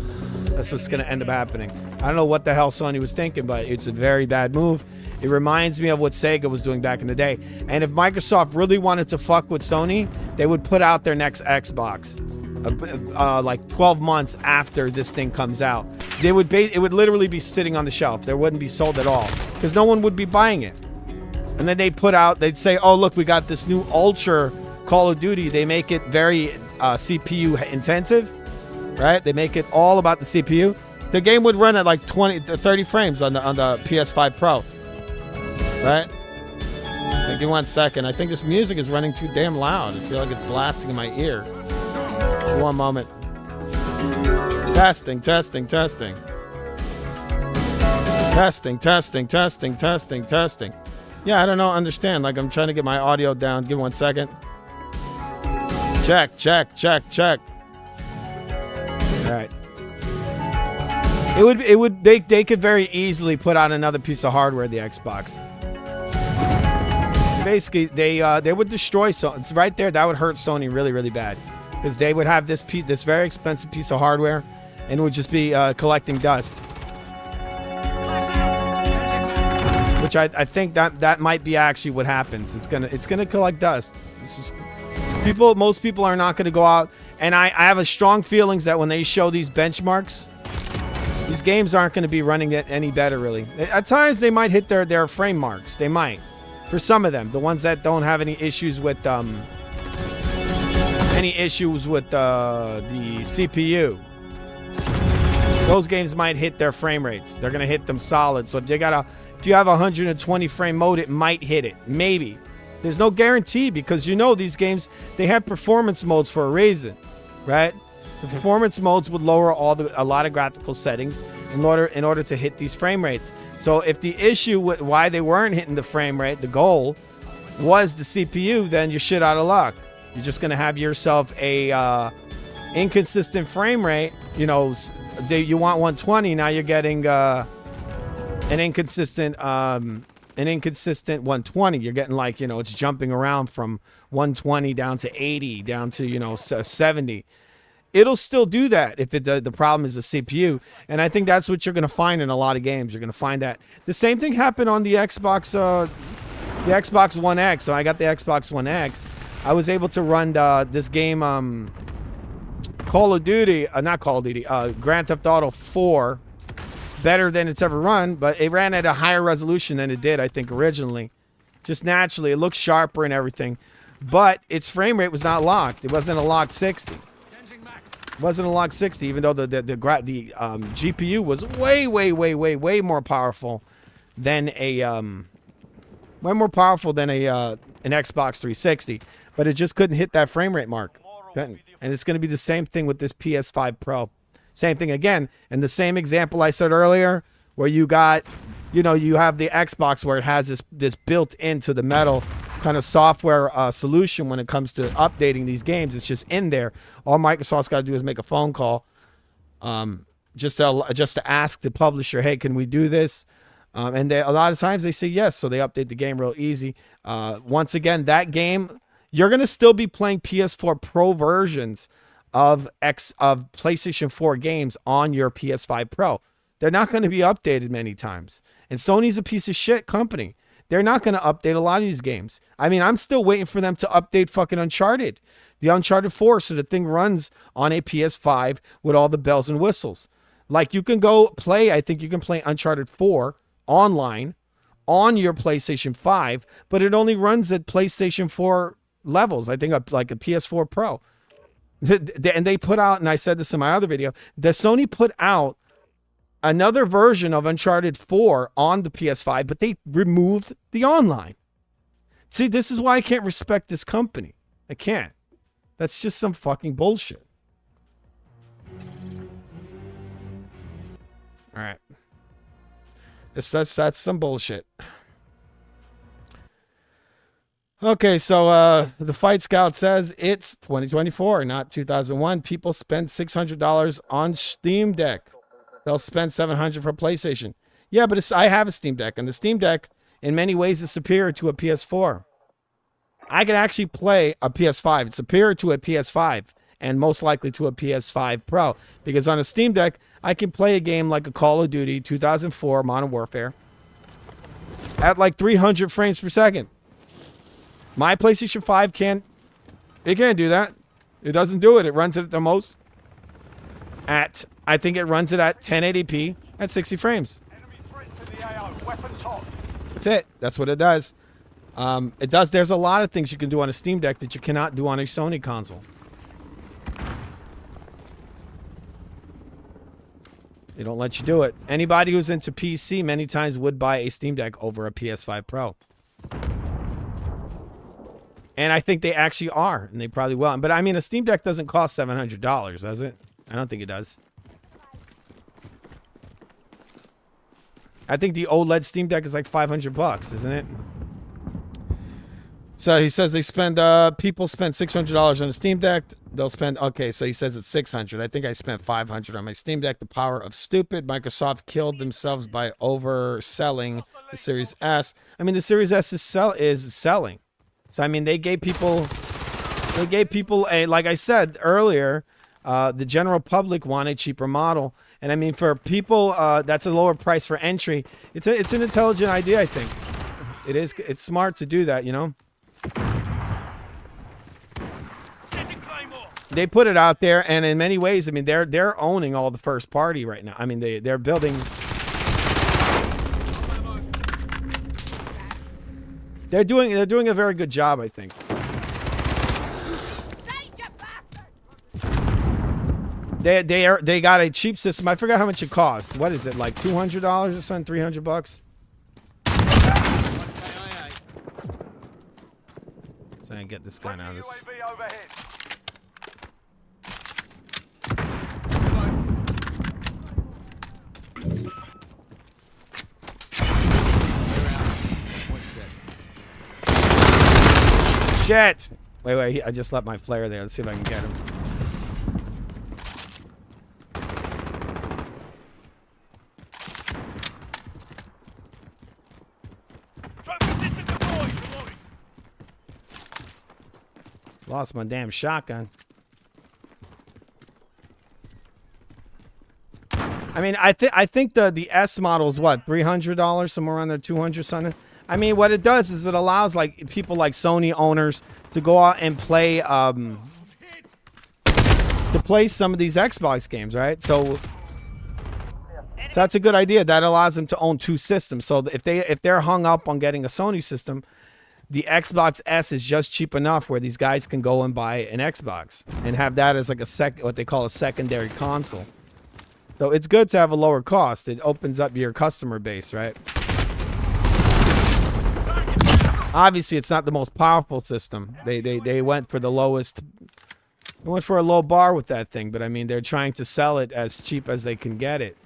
That's what's going to end up happening. I don't know what the hell Sony was thinking, but it's a very bad move. It reminds me of what Sega was doing back in the day. And if Microsoft really wanted to fuck with Sony, they would put out their next Xbox like 12 months after this thing comes out. It would literally be sitting on the shelf. There wouldn't be sold at all because no one would be buying it. And then they'd say, oh, look, we got this new Ultra Call of Duty. They make it very CPU intensive, right? They make it all about the CPU. The game would run at like 20 to 30 frames on the PS5 Pro. Right? Give me 1 second. I think this music is running too damn loud. I feel like it's blasting in my ear. One moment. Testing. Testing. Yeah, I don't know. Understand. Like I'm trying to get my audio down. Give me 1 second. Check. All right. They could very easily put on another piece of hardware, the Xbox. Basically, they would destroy Sony. It's right there. That would hurt Sony really, really bad because they would have this very expensive piece of hardware, and it would just be collecting dust. Which I think that might be actually what happens. It's gonna collect dust. Most people are not gonna go out, and I have a strong feelings that when they show these benchmarks, these games aren't going to be running it any better, really. At times, they might hit their frame marks. They might. For some of them, the ones that don't have any issues with the CPU, those games might hit their frame rates. They're going to hit them solid. So if you have 120 frame mode, it might hit it. Maybe. There's no guarantee because these games, they have performance modes for a reason, right? The performance modes would lower a lot of graphical settings in order to hit these frame rates. So if the issue with why they weren't hitting the frame rate, the goal was the CPU, then you're shit out of luck. You're just gonna have yourself a inconsistent frame rate. You want 120, now you're getting an inconsistent 120. You're getting it's jumping around from 120 down to 80, down to 70. It'll still do that if the problem is the CPU. And I think that's what you're going to find in a lot of games. You're going to find that. The same thing happened on the Xbox One X. So I got the Xbox One X. I was able to run this game, Call of Duty, not Call of Duty, Grand Theft Auto 4, better than it's ever run. But it ran at a higher resolution than it did, I think, originally. Just naturally. It looked sharper and everything. But its frame rate was not locked. It wasn't a locked 60. Wasn't a log 60, even though the GPU was way more powerful than an Xbox 360, but it just couldn't hit that frame rate mark. And it's going to be the same thing with this PS5 Pro. Same thing again, and the same example I said earlier, where you have the Xbox where it has this built into the metal kind of software solution when it comes to updating these games. It's just in there. All Microsoft's got to do is make a phone call, just to ask the publisher, hey, can we do this? And a lot of times they say yes, so they update the game real easy. Once again, that game, you're gonna still be playing PS4 Pro versions of PlayStation 4 games on your PS5 Pro. They're not going to be updated many times. And Sony's a piece of shit company. They're not going to update a lot of these games. I mean, I'm still waiting for them to update fucking Uncharted, the Uncharted 4, so the thing runs on a PS5 with all the bells and whistles. Like, you can go play, I think you can play Uncharted 4 online on your PlayStation 5, but it only runs at PlayStation 4 levels. I think like a PS4 Pro. And they put out, and I said this in my other video, that Sony put out another version of Uncharted 4 on the PS5, but they removed the online. See, this is why I can't respect this company. I can't. That's just some fucking bullshit. All right. That's some bullshit. Okay, so the Fight Scout says it's 2024, not 2001. People spend $600 on Steam Deck. They'll spend $700 for PlayStation. Yeah, but I have a Steam Deck, and the Steam Deck, in many ways, is superior to a PS4. I can actually play a PS5. It's superior to a PS5, and most likely to a PS5 Pro, because on a Steam Deck, I can play a game like a Call of Duty 2004 Modern Warfare at like 300 frames per second. My PlayStation 5 can't do that. It doesn't do it. It runs it at the most I think it runs it at 1080p at 60 frames. Enemy threats in the AO. Weapons hot. That's it. That's what it does. There's a lot of things you can do on a Steam Deck that you cannot do on a Sony console. They don't let you do it. Anybody who's into PC many times would buy a Steam Deck over a PS5 Pro. And I think they actually are, and they probably will. But I mean, a Steam Deck doesn't cost $700, does it? I don't think it does. I think the OLED Steam Deck is like $500, isn't it? So he says people spend $600 on a Steam Deck. They'll spend, okay, so he says it's $600. I think I spent $500 on my Steam Deck. The power of stupid. Microsoft killed themselves by overselling the Series S. I mean, the Series S is selling. So, I mean, they gave people a, like I said earlier, the general public want a cheaper model. And I mean, for people, that's a lower price for entry. It's an intelligent idea, I think. It is. It's smart to do that, you know? They put it out there, and in many ways, I mean, they're owning all the first party right now. I mean, they're building. They're doing a very good job, I think. They got a cheap system. I forgot how much it cost. What is it, like $200 or something? $300? So I can get this guy now. This. UAV overhead. Shit! Wait, I just left my flare there. Let's see if I can get him. Lost my damn shotgun. I mean, I think the S model is what, $300, somewhere around there, $200 something. I mean, what it does is it allows like people like Sony owners to go out and play some of these Xbox games, right? So that's a good idea. That allows them to own two systems. So if they're hung up on getting a Sony system, the Xbox S is just cheap enough where these guys can go and buy an Xbox and have that as like what they call a secondary console. So it's good to have a lower cost. It opens up your customer base, right? Obviously, it's not the most powerful system. They went for the lowest. They went for a low bar with that thing, but I mean, they're trying to sell it as cheap as they can get it.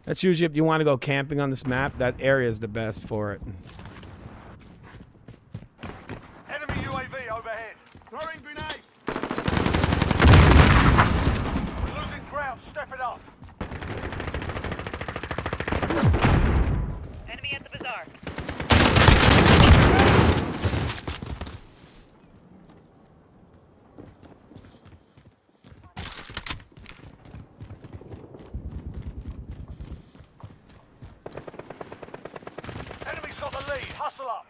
That's usually if you want to go camping on this map, that area is the best for it. Enemy UAV overhead. Throwing grenade. We're losing ground. Step it up. Enemy at the bazaar. Enemy's got the lead. Hustle up.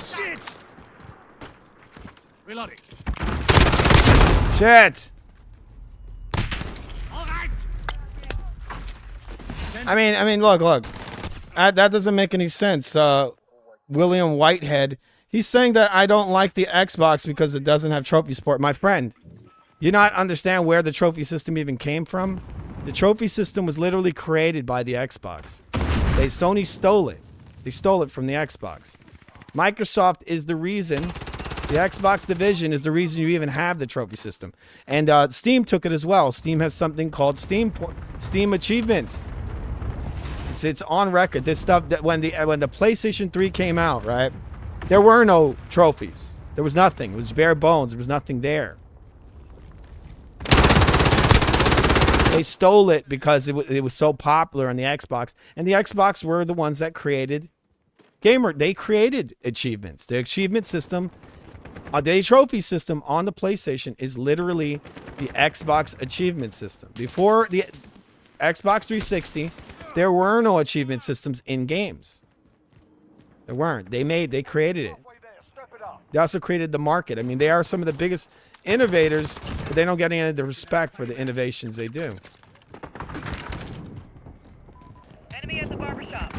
Shit! Reloading. Shit! All right. I mean, look. That doesn't make any sense. William Whitehead, he's saying that I don't like the Xbox because it doesn't have trophy support. My friend, you not understand where the trophy system even came from? The trophy system was literally created by the Xbox. Sony stole it. They stole it from the Xbox. Microsoft is the reason, the Xbox division is the reason you even have the trophy system. And Steam took it as well. Steam has something called Steam Achievements. It's on record. This stuff that when the PlayStation 3 came out, right? There were no trophies. There was nothing. It was bare bones. There was nothing there. They stole it because it was so popular on the Xbox, and the Xbox were the ones that created They created achievements. The achievement system, the trophy system on the PlayStation is literally the Xbox achievement system. Before the Xbox 360, there were no achievement systems in games. There weren't. They created it. They also created the market. I mean, they are some of the biggest innovators, but they don't get any of the respect for the innovations they do. Enemy at the barbershop.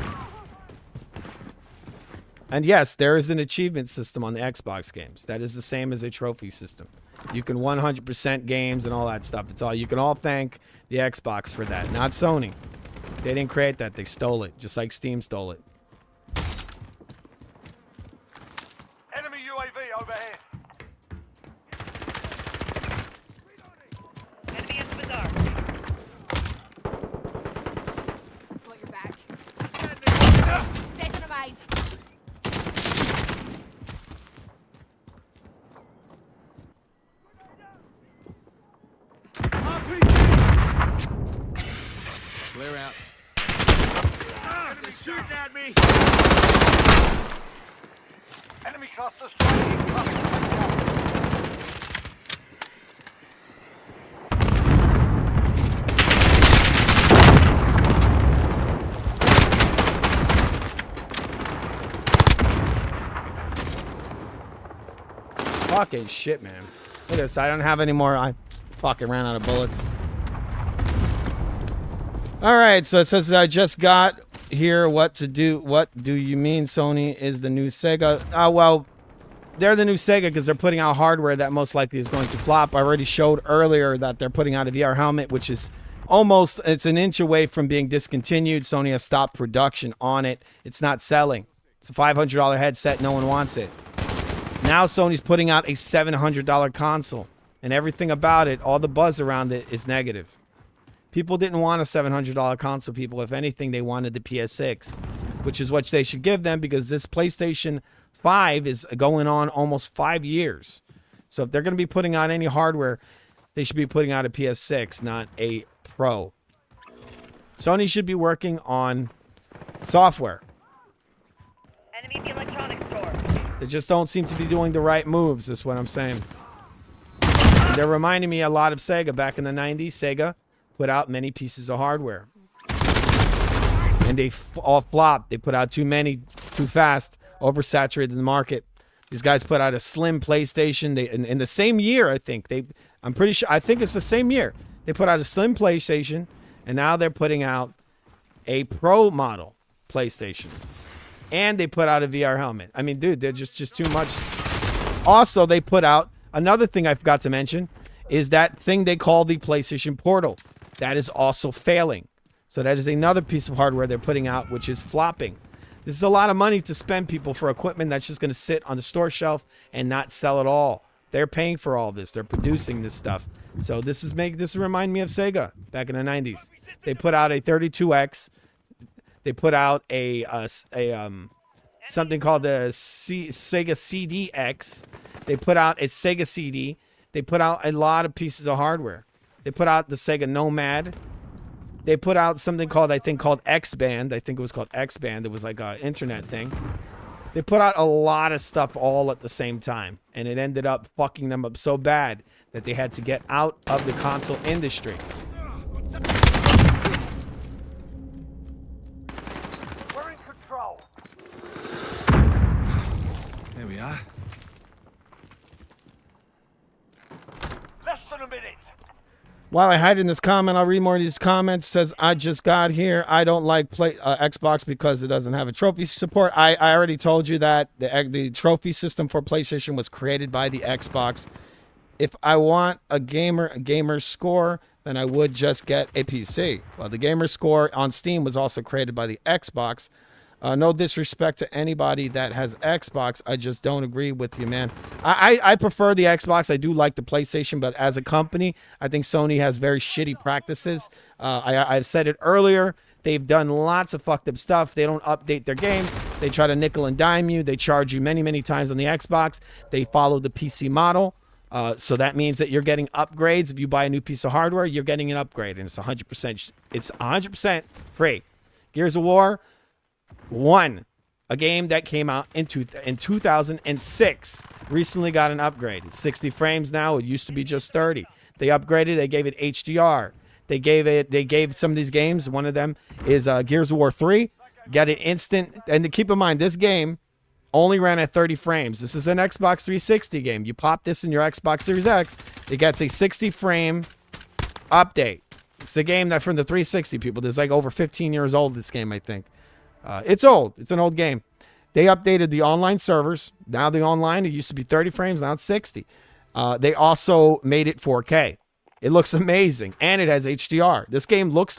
And yes, there is an achievement system on the Xbox games. That is the same as a trophy system. You can 100% games and all that stuff. It's all you can all thank the Xbox for that, not Sony. They didn't create that. They stole it, just like Steam stole it. Enemy UAV overhead. Enemy at the bazaar. Got your back. Second of aid. Clear out. They're shooting at me. Enemy cluster strike incoming. Fucking shit, man. Look at this. I don't have any more. I fucking ran out of bullets. All right, so it says I just got here. What to do? What do you mean Sony is the new Sega? Well, they're the new Sega because they're putting out hardware that most likely is going to flop. I already showed earlier that they're putting out a VR helmet, which is almost, it's an inch away from being discontinued. Sony has stopped production on it. It's not selling. It's a $500 headset. No one wants it. Now Sony's putting out a $700 console, and everything about it, all the buzz around it is negative. People didn't want a $700 console, people. If anything, they wanted the PS6, which is what they should give them because this PlayStation 5 is going on almost 5 years. So if they're going to be putting out any hardware, they should be putting out a PS6, not a Pro. Sony should be working on software. Enemy at the electronics store. They just don't seem to be doing the right moves, is what I'm saying. And they're reminding me a lot of Sega. Back in the 90s, Sega put out many pieces of hardware. And they all flopped. They put out too many, too fast, oversaturated the market. These guys put out a slim PlayStation. In the same year, I think. I'm pretty sure, I think it's the same year. They put out a slim PlayStation, and now they're putting out a Pro model PlayStation. And they put out a VR helmet. I mean, dude, they're just too much. Also, they put out, another thing I forgot to mention, is that thing they call the PlayStation Portal. That is also failing. So that is another piece of hardware they're putting out, which is flopping. This is a lot of money to spend, people, for equipment that's just going to sit on the store shelf and not sell at all. They're paying for all this. They're producing this stuff. So this remind me of Sega back in the 90s. They put out a 32X. They put out a something called the Sega CD-X. They put out a Sega CD. They put out a lot of pieces of hardware. They put out the Sega Nomad. They put out something called, I think, called X-Band. I think it was called X-Band. It was like an internet thing. They put out a lot of stuff all at the same time. And it ended up fucking them up so bad that they had to get out of the console industry. We're in control. There we are. Less than a minute. While I hide in this comment, I'll read more of these comments. It says, I just got here. I don't like Xbox because it doesn't have a trophy support. I already told you that the trophy system for PlayStation was created by the Xbox. If I want a gamer score, than I would just get a PC. Well, the gamer score on Steam was also created by the Xbox. No disrespect to anybody that has Xbox. I just don't agree with you, man. I prefer the Xbox. I do like the PlayStation, but as a company, I think Sony has very shitty practices. I've said it earlier. They've done lots of fucked up stuff. They don't update their games. They try to nickel and dime you. They charge you many, many times on the Xbox. They follow the PC model. So that means that you're getting upgrades. If you buy a new piece of hardware, you're getting an upgrade, and it's 100% free. Gears of War 1, a game that came out in 2006, recently got an upgrade. It's 60 frames now. It used to be just 30. They upgraded. They gave it HDR. They gave some of these games. One of them is Gears of War 3. Got it instant. And to keep in mind, this game only ran at 30 frames. This is an Xbox 360 game. You pop this in your Xbox Series X, it gets a 60 frame update. It's a game that from the 360 people. There's like over 15 years old, this game, I think. It's old. It's an old game. They updated the online servers. Now the online, it used to be 30 frames. Now it's 60. They also made it 4K. It looks amazing. And it has HDR. This game looks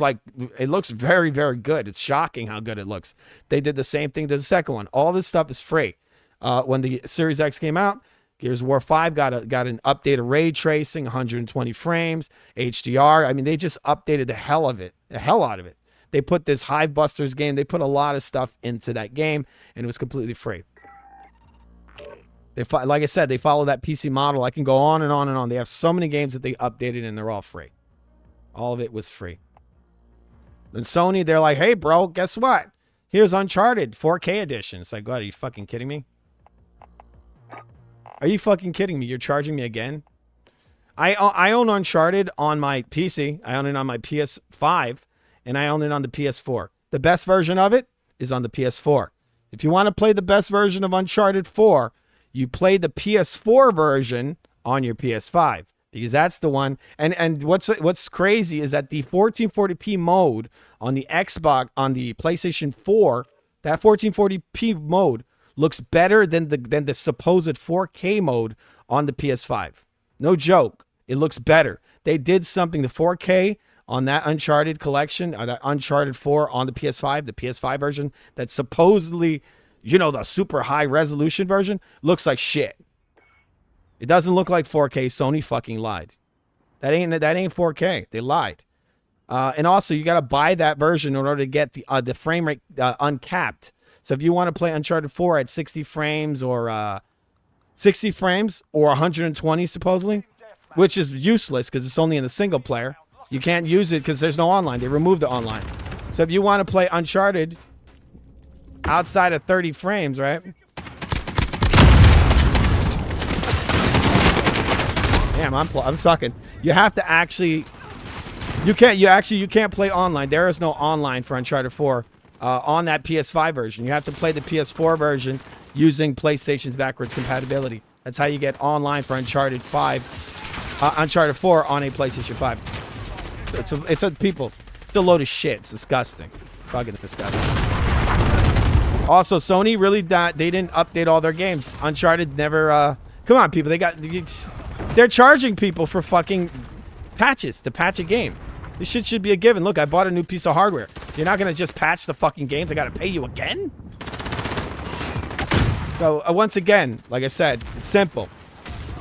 very, very good. It's shocking how good it looks. They did the same thing to the second one. All this stuff is free. When the Series X came out, Gears of War 5 got an update of ray tracing, 120 frames, HDR. I mean, they just updated the hell out of it. They put this Hive Busters game. They put a lot of stuff into that game, and it was completely free. Like I said, they follow that PC model. I can go on and on and on. They have so many games that they updated, and they're all free. All of it was free. And Sony, they're like, hey, bro, guess what? Here's Uncharted 4K edition. It's like, God, are you fucking kidding me? Are you fucking kidding me? You're charging me again? I own Uncharted on my PC. I own it on my PS5. And I own it on the PS4. The best version of it is on the PS4. If you want to play the best version of Uncharted 4, you play the PS4 version on your PS5 because that's the one. And what's crazy is that the 1440p mode on the Xbox, on the PlayStation 4, that 1440p mode looks better than the supposed 4K mode on the PS5. No joke. It looks better. They did something, the 4K on that Uncharted collection, or that Uncharted 4 on the PS5 version, that supposedly, the super high resolution version, looks like shit. It doesn't look like 4K. Sony fucking lied. That ain't 4K. They lied. And also, you got to buy that version in order to get the frame rate uncapped. So if you want to play Uncharted 4 at 60 frames or 120 supposedly, which is useless because it's only in the single player. You can't use it because there's no online. They removed the online. So if you want to play Uncharted outside of 30 frames, right? Damn, I'm sucking. You have to actually. You can't play online. There is no online for Uncharted 4 on that PS5 version. You have to play the PS4 version using PlayStation's backwards compatibility. That's how you get online for Uncharted 4 on a PlayStation 5. It's a load of shit. It's disgusting. Fucking disgusting. Also, Sony really they didn't update all their games. Uncharted never. Come on, people. They're charging people for fucking patches to patch a game. This shit should be a given. Look, I bought a new piece of hardware. You're not gonna just patch the fucking games. I gotta pay you again. So once again, like I said, it's simple.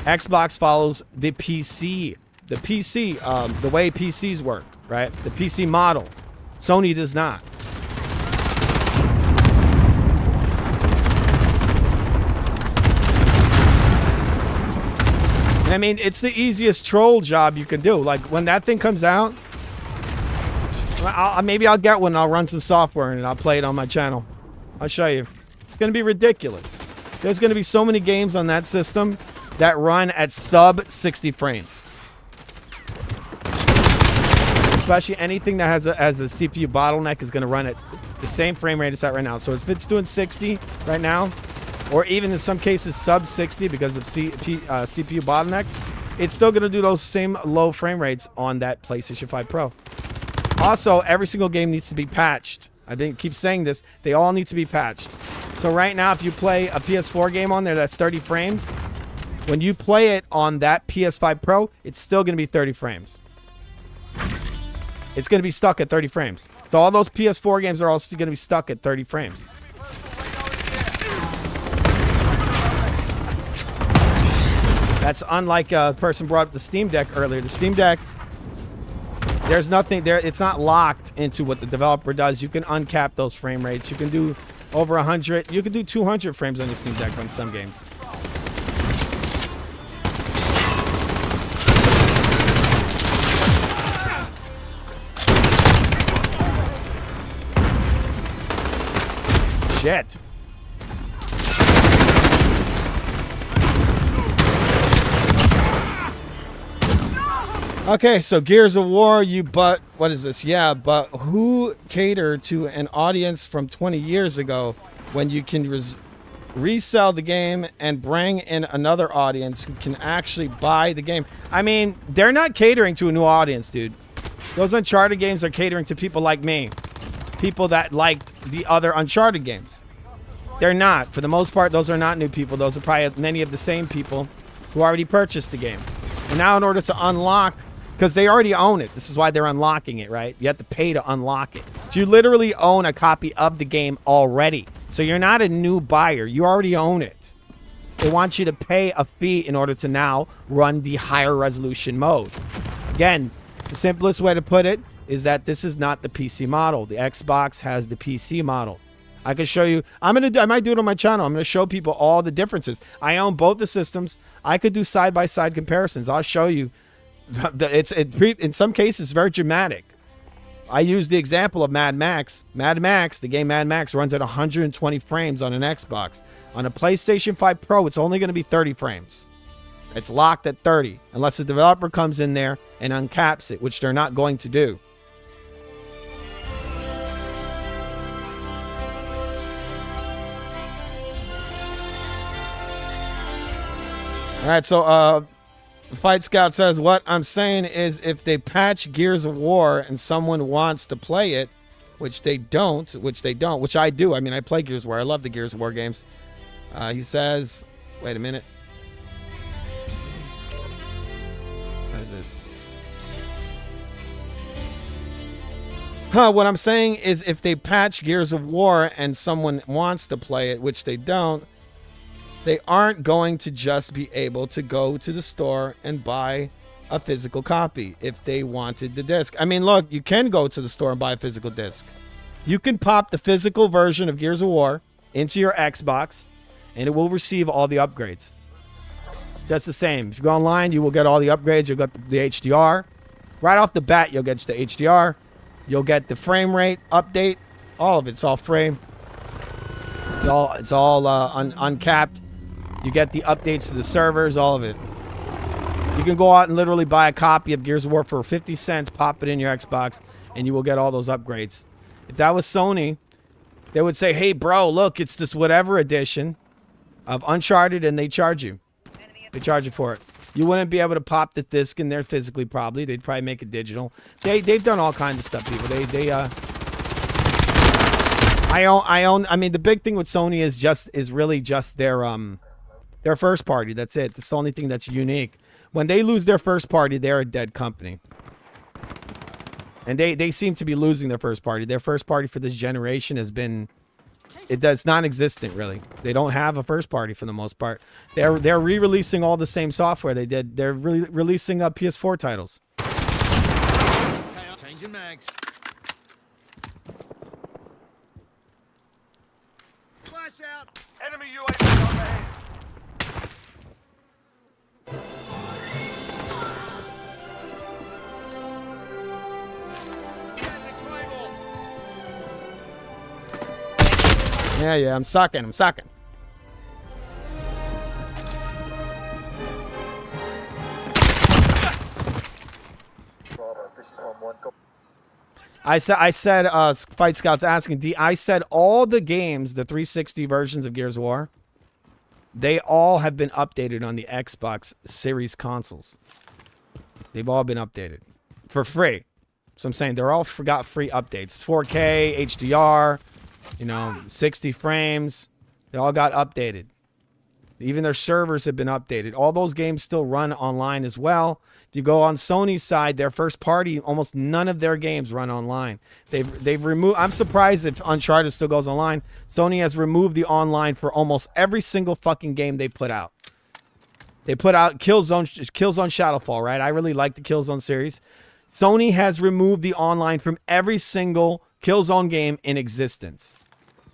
Xbox follows the PC. The way PCs work, right? The PC model. Sony does not. I mean, it's the easiest troll job you can do. Like, when that thing comes out, maybe I'll get one and I'll run some software and I'll play it on my channel. I'll show you. It's going to be ridiculous. There's going to be so many games on that system that run at sub 60 frames. Especially anything that has a CPU bottleneck is going to run at the same frame rate it's at right now. So if it's doing 60 right now, or even in some cases sub 60 because of CPU bottlenecks, it's still going to do those same low frame rates on that PlayStation 5 Pro. Also, every single game needs to be patched. I didn't keep saying this. They all need to be patched. So right now, if you play a PS4 game on there that's 30 frames, when you play it on that PS5 Pro, it's still going to be 30 frames. it's going to be stuck at 30 frames. So all those PS4 games are all still going to be stuck at 30 frames. That's unlike a person brought up the Steam Deck earlier. The Steam Deck, there's nothing there. It's not locked into what the developer does. You can uncap those frame rates. You can do over 100. You can do 200 frames on your Steam Deck on some games. Shit. Okay, so Gears of War, what is this? Yeah, but who catered to an audience from 20 years ago when you can resell the game and bring in another audience who can actually buy the game? I mean, they're not catering to a new audience, dude. Those Uncharted games are catering to people like me. People that liked the other Uncharted games. They're not. For the most part, those are not new people. Those are probably many of the same people who already purchased the game. And now in order to unlock, because they already own it. This is why they're unlocking it, right? You have to pay to unlock it. So you literally own a copy of the game already. So you're not a new buyer. You already own it. They want you to pay a fee in order to now run the higher resolution mode. Again, the simplest way to put it is that this is not the PC model. The Xbox has the PC model. I can show you. I might do it on my channel. I'm going to show people all the differences. I own both the systems. I could do side-by-side comparisons. I'll show you. In some cases, it's very dramatic. I use the example of Mad Max. Mad Max, the game Mad Max, runs at 120 frames on an Xbox. On a PlayStation 5 Pro, it's only going to be 30 frames. It's locked at 30, unless the developer comes in there and uncaps it, which they're not going to do. All right, so Fight Scout says, what I'm saying is if they patch Gears of War and someone wants to play it, which they don't, which I do. I mean, I play Gears of War. I love the Gears of War games. He says, wait a minute. What is this? What I'm saying is if they patch Gears of War and someone wants to play it, which they don't, they aren't going to just be able to go to the store and buy a physical copy if they wanted the disc. I mean, look, you can go to the store and buy a physical disc. You can pop the physical version of Gears of War into your Xbox, and it will receive all the upgrades. Just the same. If you go online, you will get all the upgrades. You'll get the HDR. Right off the bat, you'll get the HDR. You'll get the frame rate update. All of it. It's all frame. It's all uncapped. You get the updates to the servers, all of it. You can go out and literally buy a copy of Gears of War for 50 cents, pop it in your Xbox, and you will get all those upgrades. If that was Sony, they would say, hey, bro, look, it's this whatever edition of Uncharted, and they charge you. They charge you for it. You wouldn't be able to pop the disc in there physically, probably. They'd probably make it digital. They've done all kinds of stuff, people. I mean, the big thing with Sony is really just their first party. That's it. That's the only thing that's unique. When they lose their first party, they're a dead company. And they seem to be losing their first party. Their first party for this generation has been, it's non-existent, really. They don't have a first party for the most part. They're re-releasing all the same software they did. They're releasing PS4 titles. Changing mags. Flash out. Enemy UAV overhead. Yeah, I'm sucking. I said, Fight Scout's asking, I said all the games, the 360 versions of Gears of War, they all have been updated on the Xbox Series consoles. They've all been updated for free. So I'm saying they're all got free updates. 4K, HDR, 60 frames. They all got updated. Even their servers have been updated. All those games still run online as well. If you go on Sony's side, their first party, almost none of their games run online. They've removed. I'm surprised if Uncharted still goes online. Sony has removed the online for almost every single fucking game they put out. They put out Killzone Shadowfall, right? I really like the Killzone series. Sony has removed the online from every single Killzone game in existence.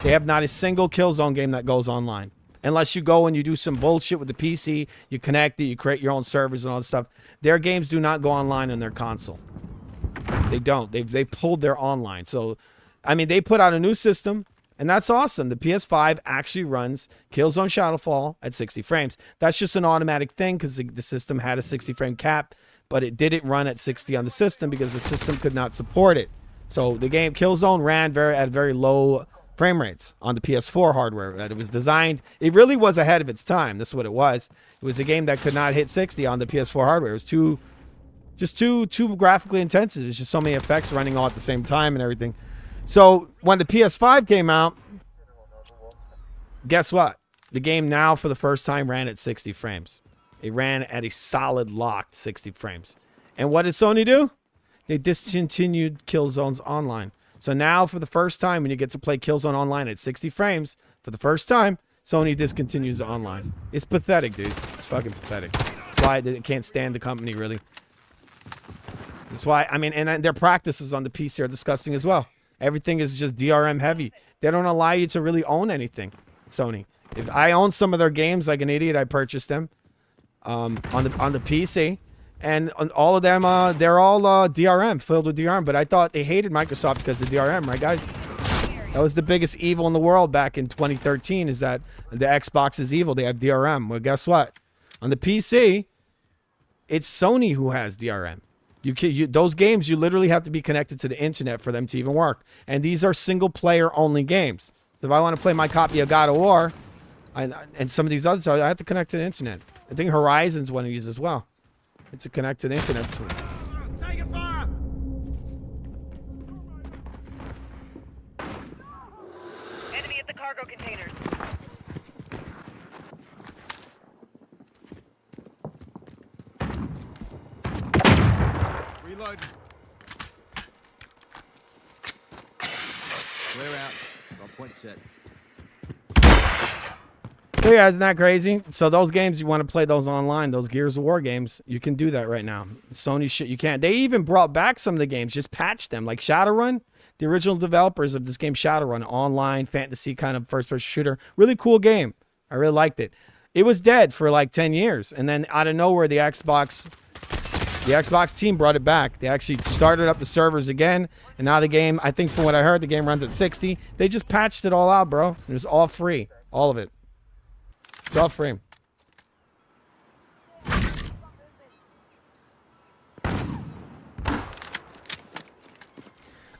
They have not a single Killzone game that goes online. Unless you go and you do some bullshit with the PC, you connect it, you create your own servers and all that stuff. Their games do not go online on their console. They don't. They pulled their online. So, I mean, they put out a new system, and that's awesome. The PS5 actually runs Killzone Shadowfall at 60 frames. That's just an automatic thing because the system had a 60 frame cap, but it didn't run at 60 on the system because the system could not support it. So the game Killzone ran at very low frame rates on the PS4 hardware that it was designed. It really was ahead of its time. That's what it was. It was a game that could not hit 60 on the PS4 hardware. It was too graphically intensive. There's just so many effects running all at the same time and everything. So when the PS5 came out, guess what? The game now for the first time ran at 60 frames. It ran at a solid locked 60 frames. And what did Sony do? They discontinued Killzone's online. So now, for the first time, when you get to play Killzone Online at 60 frames, for the first time, Sony discontinues the online. It's pathetic, dude. It's fucking pathetic. That's why they can't stand the company, really. That's why, I mean, and their practices on the PC are disgusting as well. Everything is just DRM heavy. They don't allow you to really own anything, Sony. If I own some of their games like an idiot, I purchased them on the PC. And all of them, they're all DRM, filled with DRM. But I thought they hated Microsoft because of DRM, right, guys? That was the biggest evil in the world back in 2013, is that the Xbox is evil. They have DRM. Well, guess what? On the PC, it's Sony who has DRM. Those games, you literally have to be connected to the internet for them to even work. And these are single-player only games. So if I want to play my copy of God of War and some of these others, I have to connect to the internet. I think Horizon's one of these as well. It's a connected internet. Taking fire! Enemy at the cargo containers. Reload. Clear out. Got point set. So yeah, isn't that crazy? So those games, you want to play those online, those Gears of War games, you can do that right now. Sony shit, you can't. They even brought back some of the games, just patched them. Like Shadowrun, the original developers of this game, Shadowrun, online fantasy kind of first-person shooter. Really cool game. I really liked it. It was dead for like 10 years. And then out of nowhere, the Xbox team brought it back. They actually started up the servers again. And now the game, I think from what I heard, the game runs at 60. They just patched it all out, bro. It was all free. All of it. It's all free.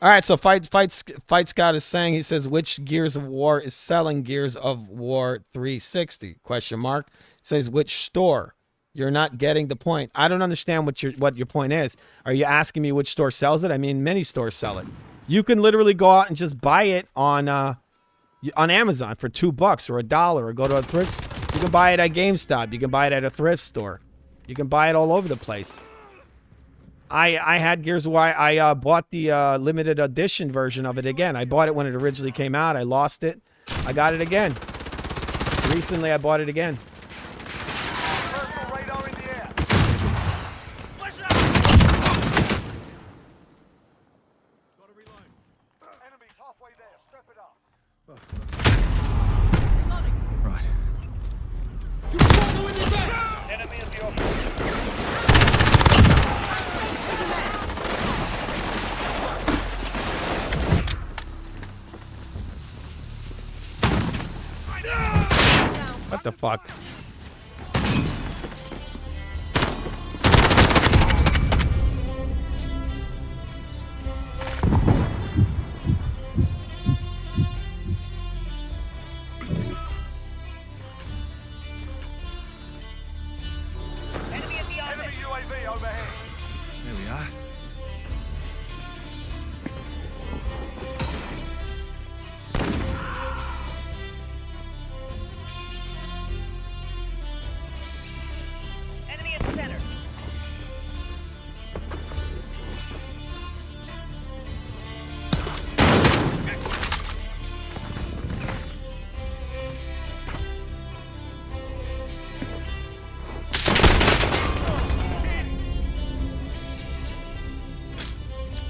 All right, so Fight Scott is saying, he says, which Gears of War is selling Gears of War 360? Question mark. Says, which store? You're not getting the point. I don't understand what your point is. Are you asking me which store sells it? I mean, many stores sell it. You can literally go out and just buy it on Amazon for $2 or $1, or go to a thrift. You can buy it at GameStop. You can buy it at a thrift store. You can buy it all over the place. I had Gears of War. I bought the limited edition version of it again. I bought it when it originally came out. I lost it. I got it again. Recently, I bought it again. Personal radar in the air. Flash out! Gotta reload. Enemies halfway there. Step it up. Right. Enemy at the office. What the fuck? Enemy at the office. Enemy UAV overhead. There we are.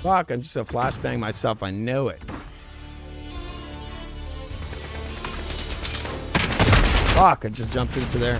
Fuck, I'm just gonna flashbang myself. I knew it. Fuck, I just jumped into there.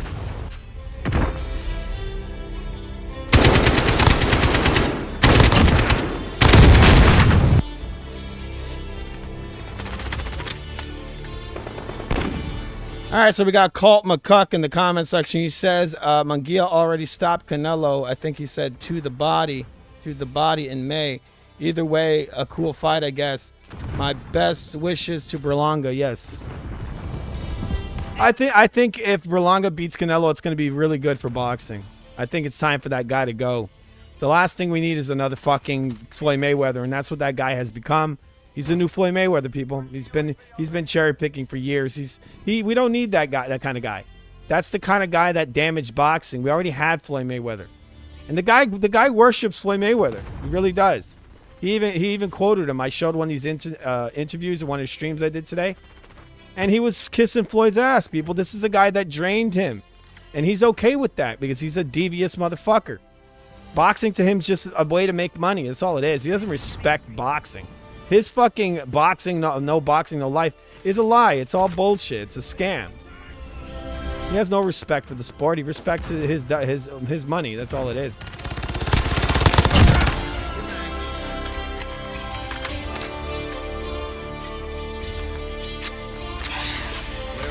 All right, so we got Colt McCuck in the comment section. He says Munguia already stopped Canelo. I think he said to the body in May. Either way, a cool fight, I guess. My best wishes to Berlanga. Yes. I think if Berlanga beats Canelo, it's going to be really good for boxing. I think it's time for that guy to go. The last thing we need is another fucking Floyd Mayweather, and that's what that guy has become. He's the new Floyd Mayweather, people. He's been cherry picking for years. We don't need that guy, that kind of guy. That's the kind of guy that damaged boxing. We already had Floyd Mayweather, and the guy worships Floyd Mayweather. He really does. He even quoted him. I showed one of these interviews in one of his streams I did today, and he was kissing Floyd's ass. People, this is a guy that drained him, and he's okay with that because he's a devious motherfucker. Boxing to him is just a way to make money. That's all it is. He doesn't respect boxing. His fucking boxing, no boxing, no life, is a lie. It's all bullshit. It's a scam. He has no respect for the sport. He respects his money. That's all it is.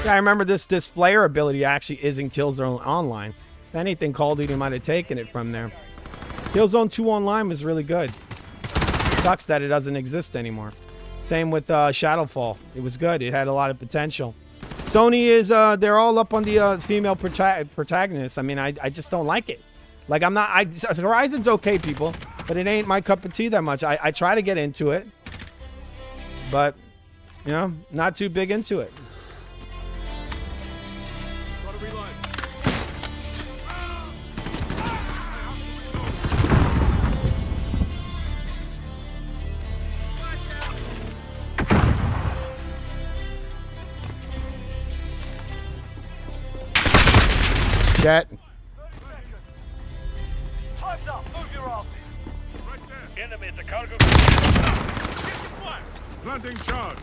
Yeah, I remember this flare ability actually is in Killzone Online. If anything, Call of Duty might have taken it from there. Killzone 2 Online was really good. Sucks that it doesn't exist anymore. Same with Shadowfall. It was good. It had a lot of potential. Sony is they're all up on the female protagonists. I mean, I just don't like it. Like, I'm not. Horizon's okay, people, but it ain't my cup of tea that much. I try to get into it, but you know, not too big into it. Jet. Time's up. Move your asses. Right there. Enemy at the cargo. Planting charge.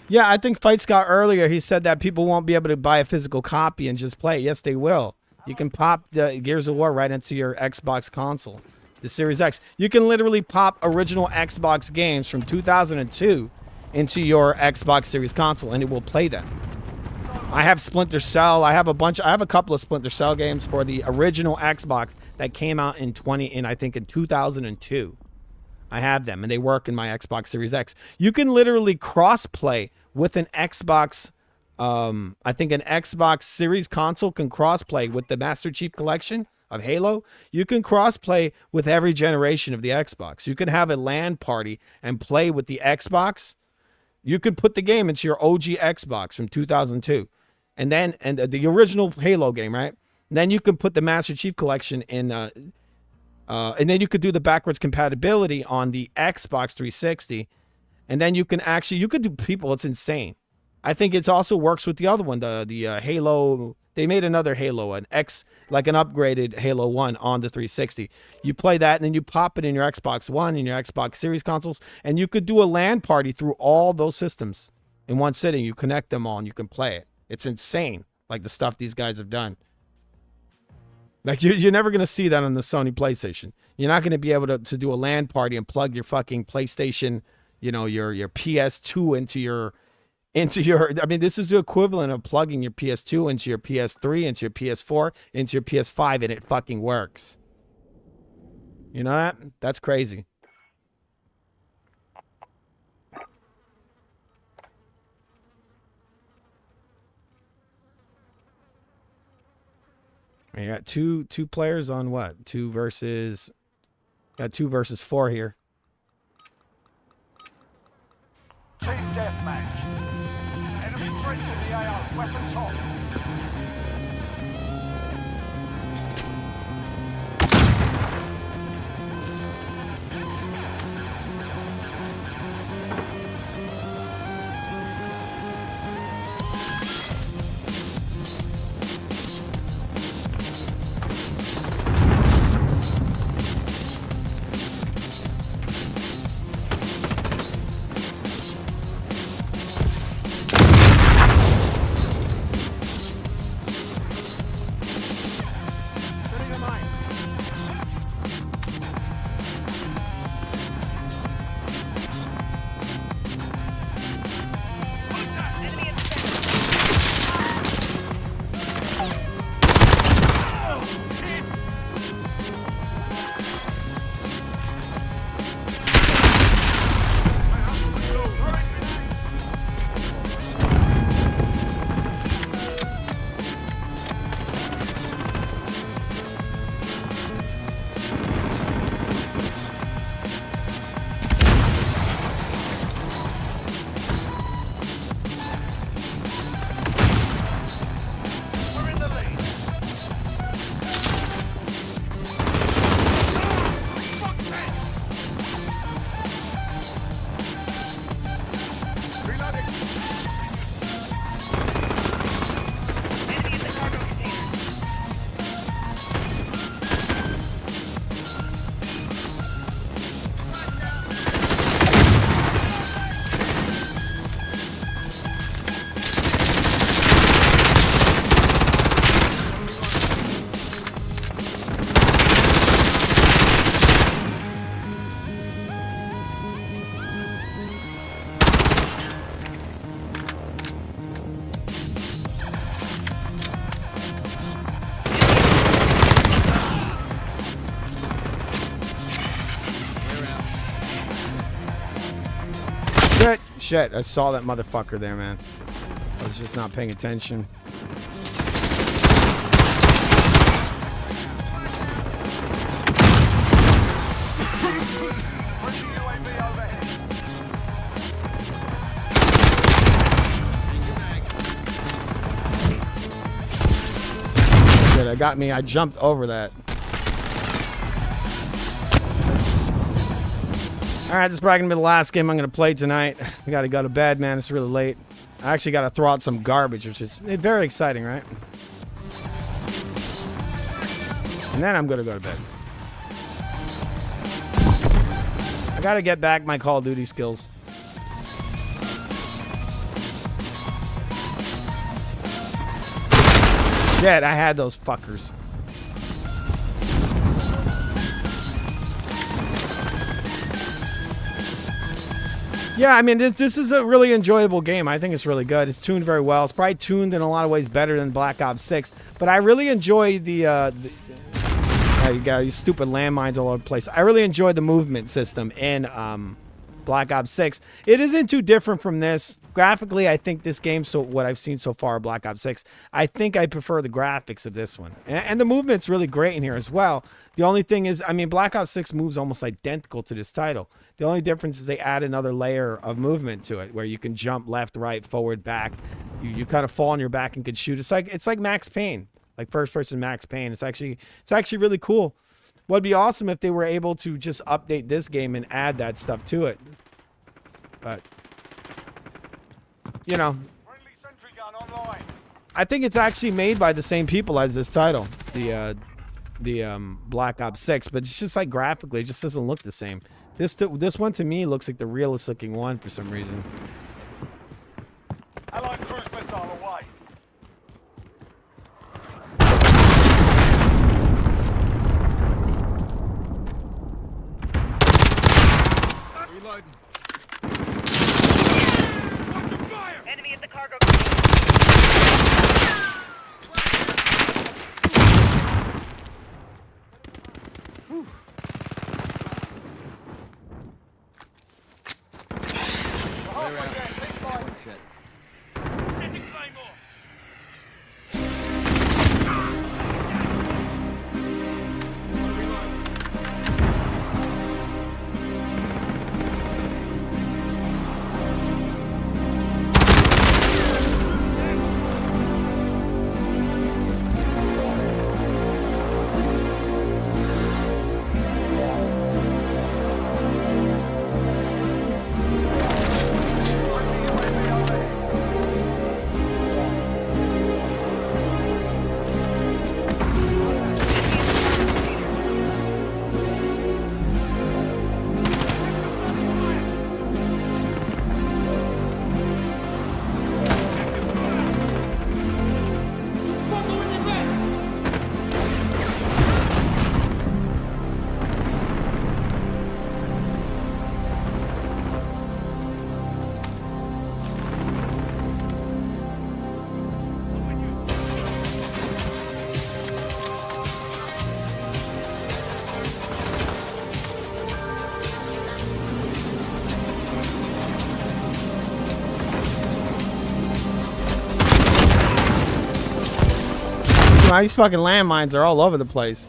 Yeah, I think Fight Scott earlier, he said that people won't be able to buy a physical copy and just play it. Yes, they will. You can pop the Gears of War right into your Xbox console. The Series X. You can literally pop original Xbox games from 2002 into your Xbox Series console, and it will play them. I have Splinter Cell. I have a couple of Splinter Cell games for the original Xbox that came out in 2002. I have them, and they work in my Xbox Series X. You can literally cross-play with an Xbox. I think an Xbox Series console can cross-play with the Master Chief Collection of Halo. You can cross-play with every generation of the Xbox. You can have a LAN party and play with the Xbox. You can put the game into your OG Xbox from 2002. And then the original Halo game, right? And then you can put the Master Chief Collection in, and then you could do the backwards compatibility on the Xbox 360. And then you can do people, it's insane. I think it also works with the other one, the Halo. They made another Halo, like an upgraded Halo 1 on the 360. You play that, and then you pop it in your Xbox One, in your Xbox Series consoles, and you could do a LAN party through all those systems in one sitting. You connect them all, and you can play it. It's insane, like the stuff these guys have done. Like, you're never going to see that on the Sony PlayStation. You're not going to be able to do a LAN party and plug your fucking PlayStation, you know, your PS2 into your, I mean, this is the equivalent of plugging your PS2 into your PS3, into your PS4, into your PS5, and it fucking works. You know that? That's crazy. You got two players on what? Got 2 versus 4 here. Team deathmatch. Enemy threats in the AO. Weapons hot. Shit, I saw that motherfucker there, man. I was just not paying attention. Friendly UAV overhead. Shit, I got me. I jumped over that. All right, this is probably gonna be the last game I'm gonna play tonight. I gotta go to bed, man. It's really late. I actually gotta throw out some garbage, which is very exciting, right? And then I'm gonna go to bed. I gotta get back my Call of Duty skills. Shit, I had those fuckers. Yeah, I mean, this is a really enjoyable game. I think it's really good. It's tuned very well. It's probably tuned in a lot of ways better than Black Ops 6. But I really enjoy you got these stupid landmines all over the place. I really enjoy the movement system in Black Ops 6. It isn't too different from this. Graphically, I think this game, so what I've seen so far, Black Ops 6, I think I prefer the graphics of this one. And the movement's really great in here as well. The only thing is, I mean, Black Ops 6 moves almost identical to this title. The only difference is they add another layer of movement to it, where you can jump left, right, forward, back. You kind of fall on your back and can shoot. It's like Max Payne, like first-person Max Payne. It's actually really cool. What'd be awesome if they were able to just update this game and add that stuff to it. But you know, Friendly sentry gun online. I think it's actually made by the same people as this title, the Black Ops 6, but it's just like graphically, it just doesn't look the same. This one to me looks like the realest looking one for some reason. Allied cruise missile away. Reloading. Enemy at the cargo containers. One set. These fucking landmines are all over the place.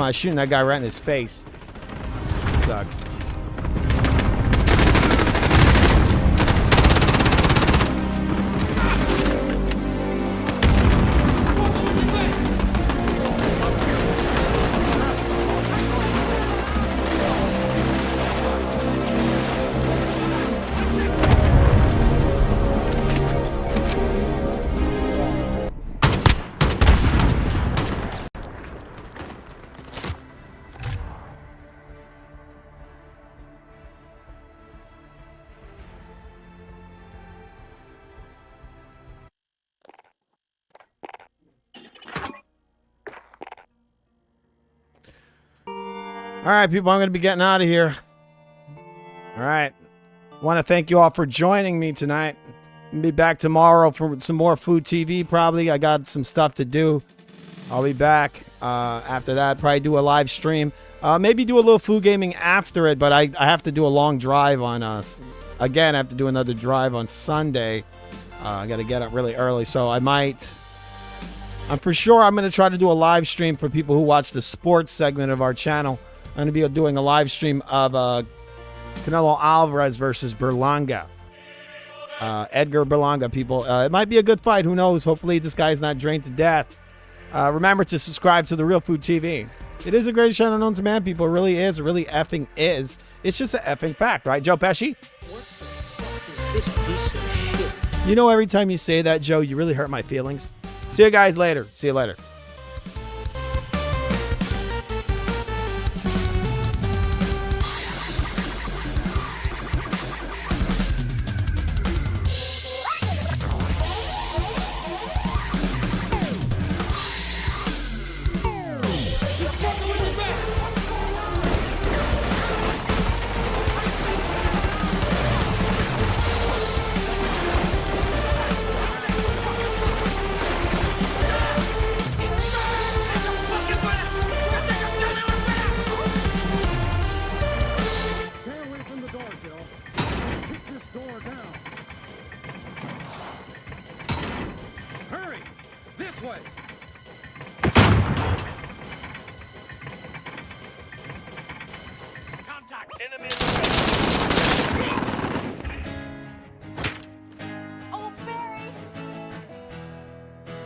Come on, shooting that guy right in his face. Sucks. All right, people, I'm going to be getting out of here. All right. Want to thank you all for joining me tonight. I'll be back tomorrow for some more Food TV, probably. I got some stuff to do. I'll be back after that. Probably do a live stream. Maybe do a little food gaming after it, but I have to do a long drive on us. Again, I have to do another drive on Sunday. I got to get up really early, so I'm for sure I'm going to try to do a live stream for people who watch the sports segment of our channel. I'm going to be doing a live stream of Canelo Alvarez versus Berlanga. Edgar Berlanga, people. It might be a good fight. Who knows? Hopefully this guy's not drained to death. Remember to subscribe to The Real Food TV. It is a great channel known to man, people. It really is. It really effing is. It's just an effing fact, right, Joe Pesci? What the fuck is this piece of shit? You know, every time you say that, Joe, you really hurt my feelings. See you guys later. See you later.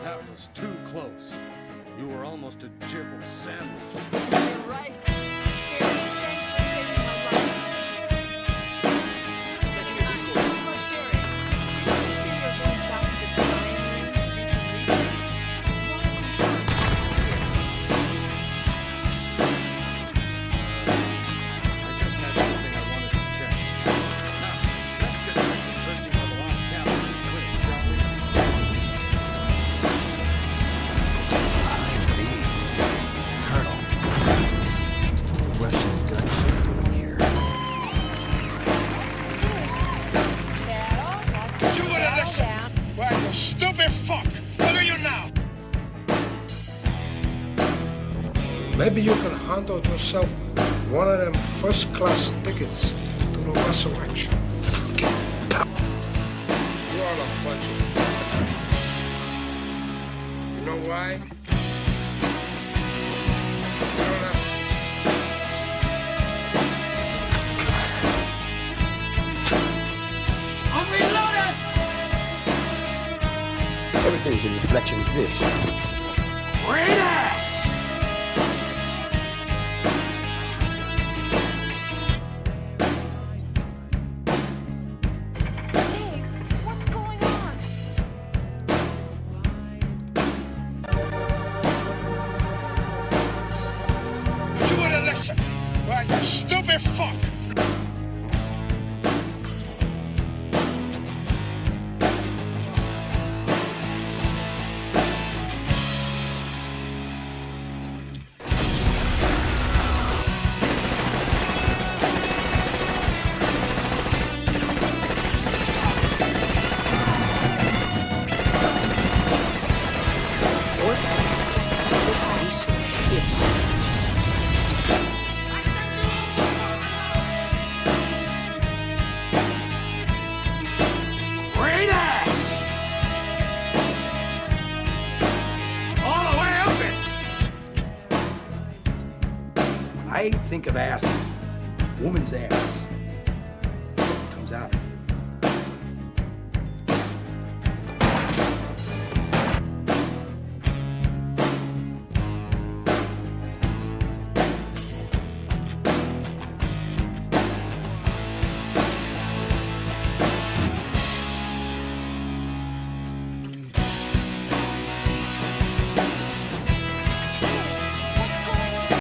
That was too close. You were almost a jibble sandwich. Right. Barry, thanks for saving my life. Look, Barry, you say you're going down to the crime room to do some research? I just had something I wanted to check. Now, let's get back to searching for the lost captain, Chris, shall we? Colonel, what's a Russian gunship doing here? You would have listened. Why, you stupid fuck! What are you now? Maybe you can handle yourself one of them first-class tickets to the resurrection. Fucking pal. You are a bunch of fuckers. You know why? You don't have Everything's a reflection of this. Great ass! Hey, what's going on? You would have listened. Why, you stupid fuck! What is this piece of shit? think of asses. Woman's ass. Comes out of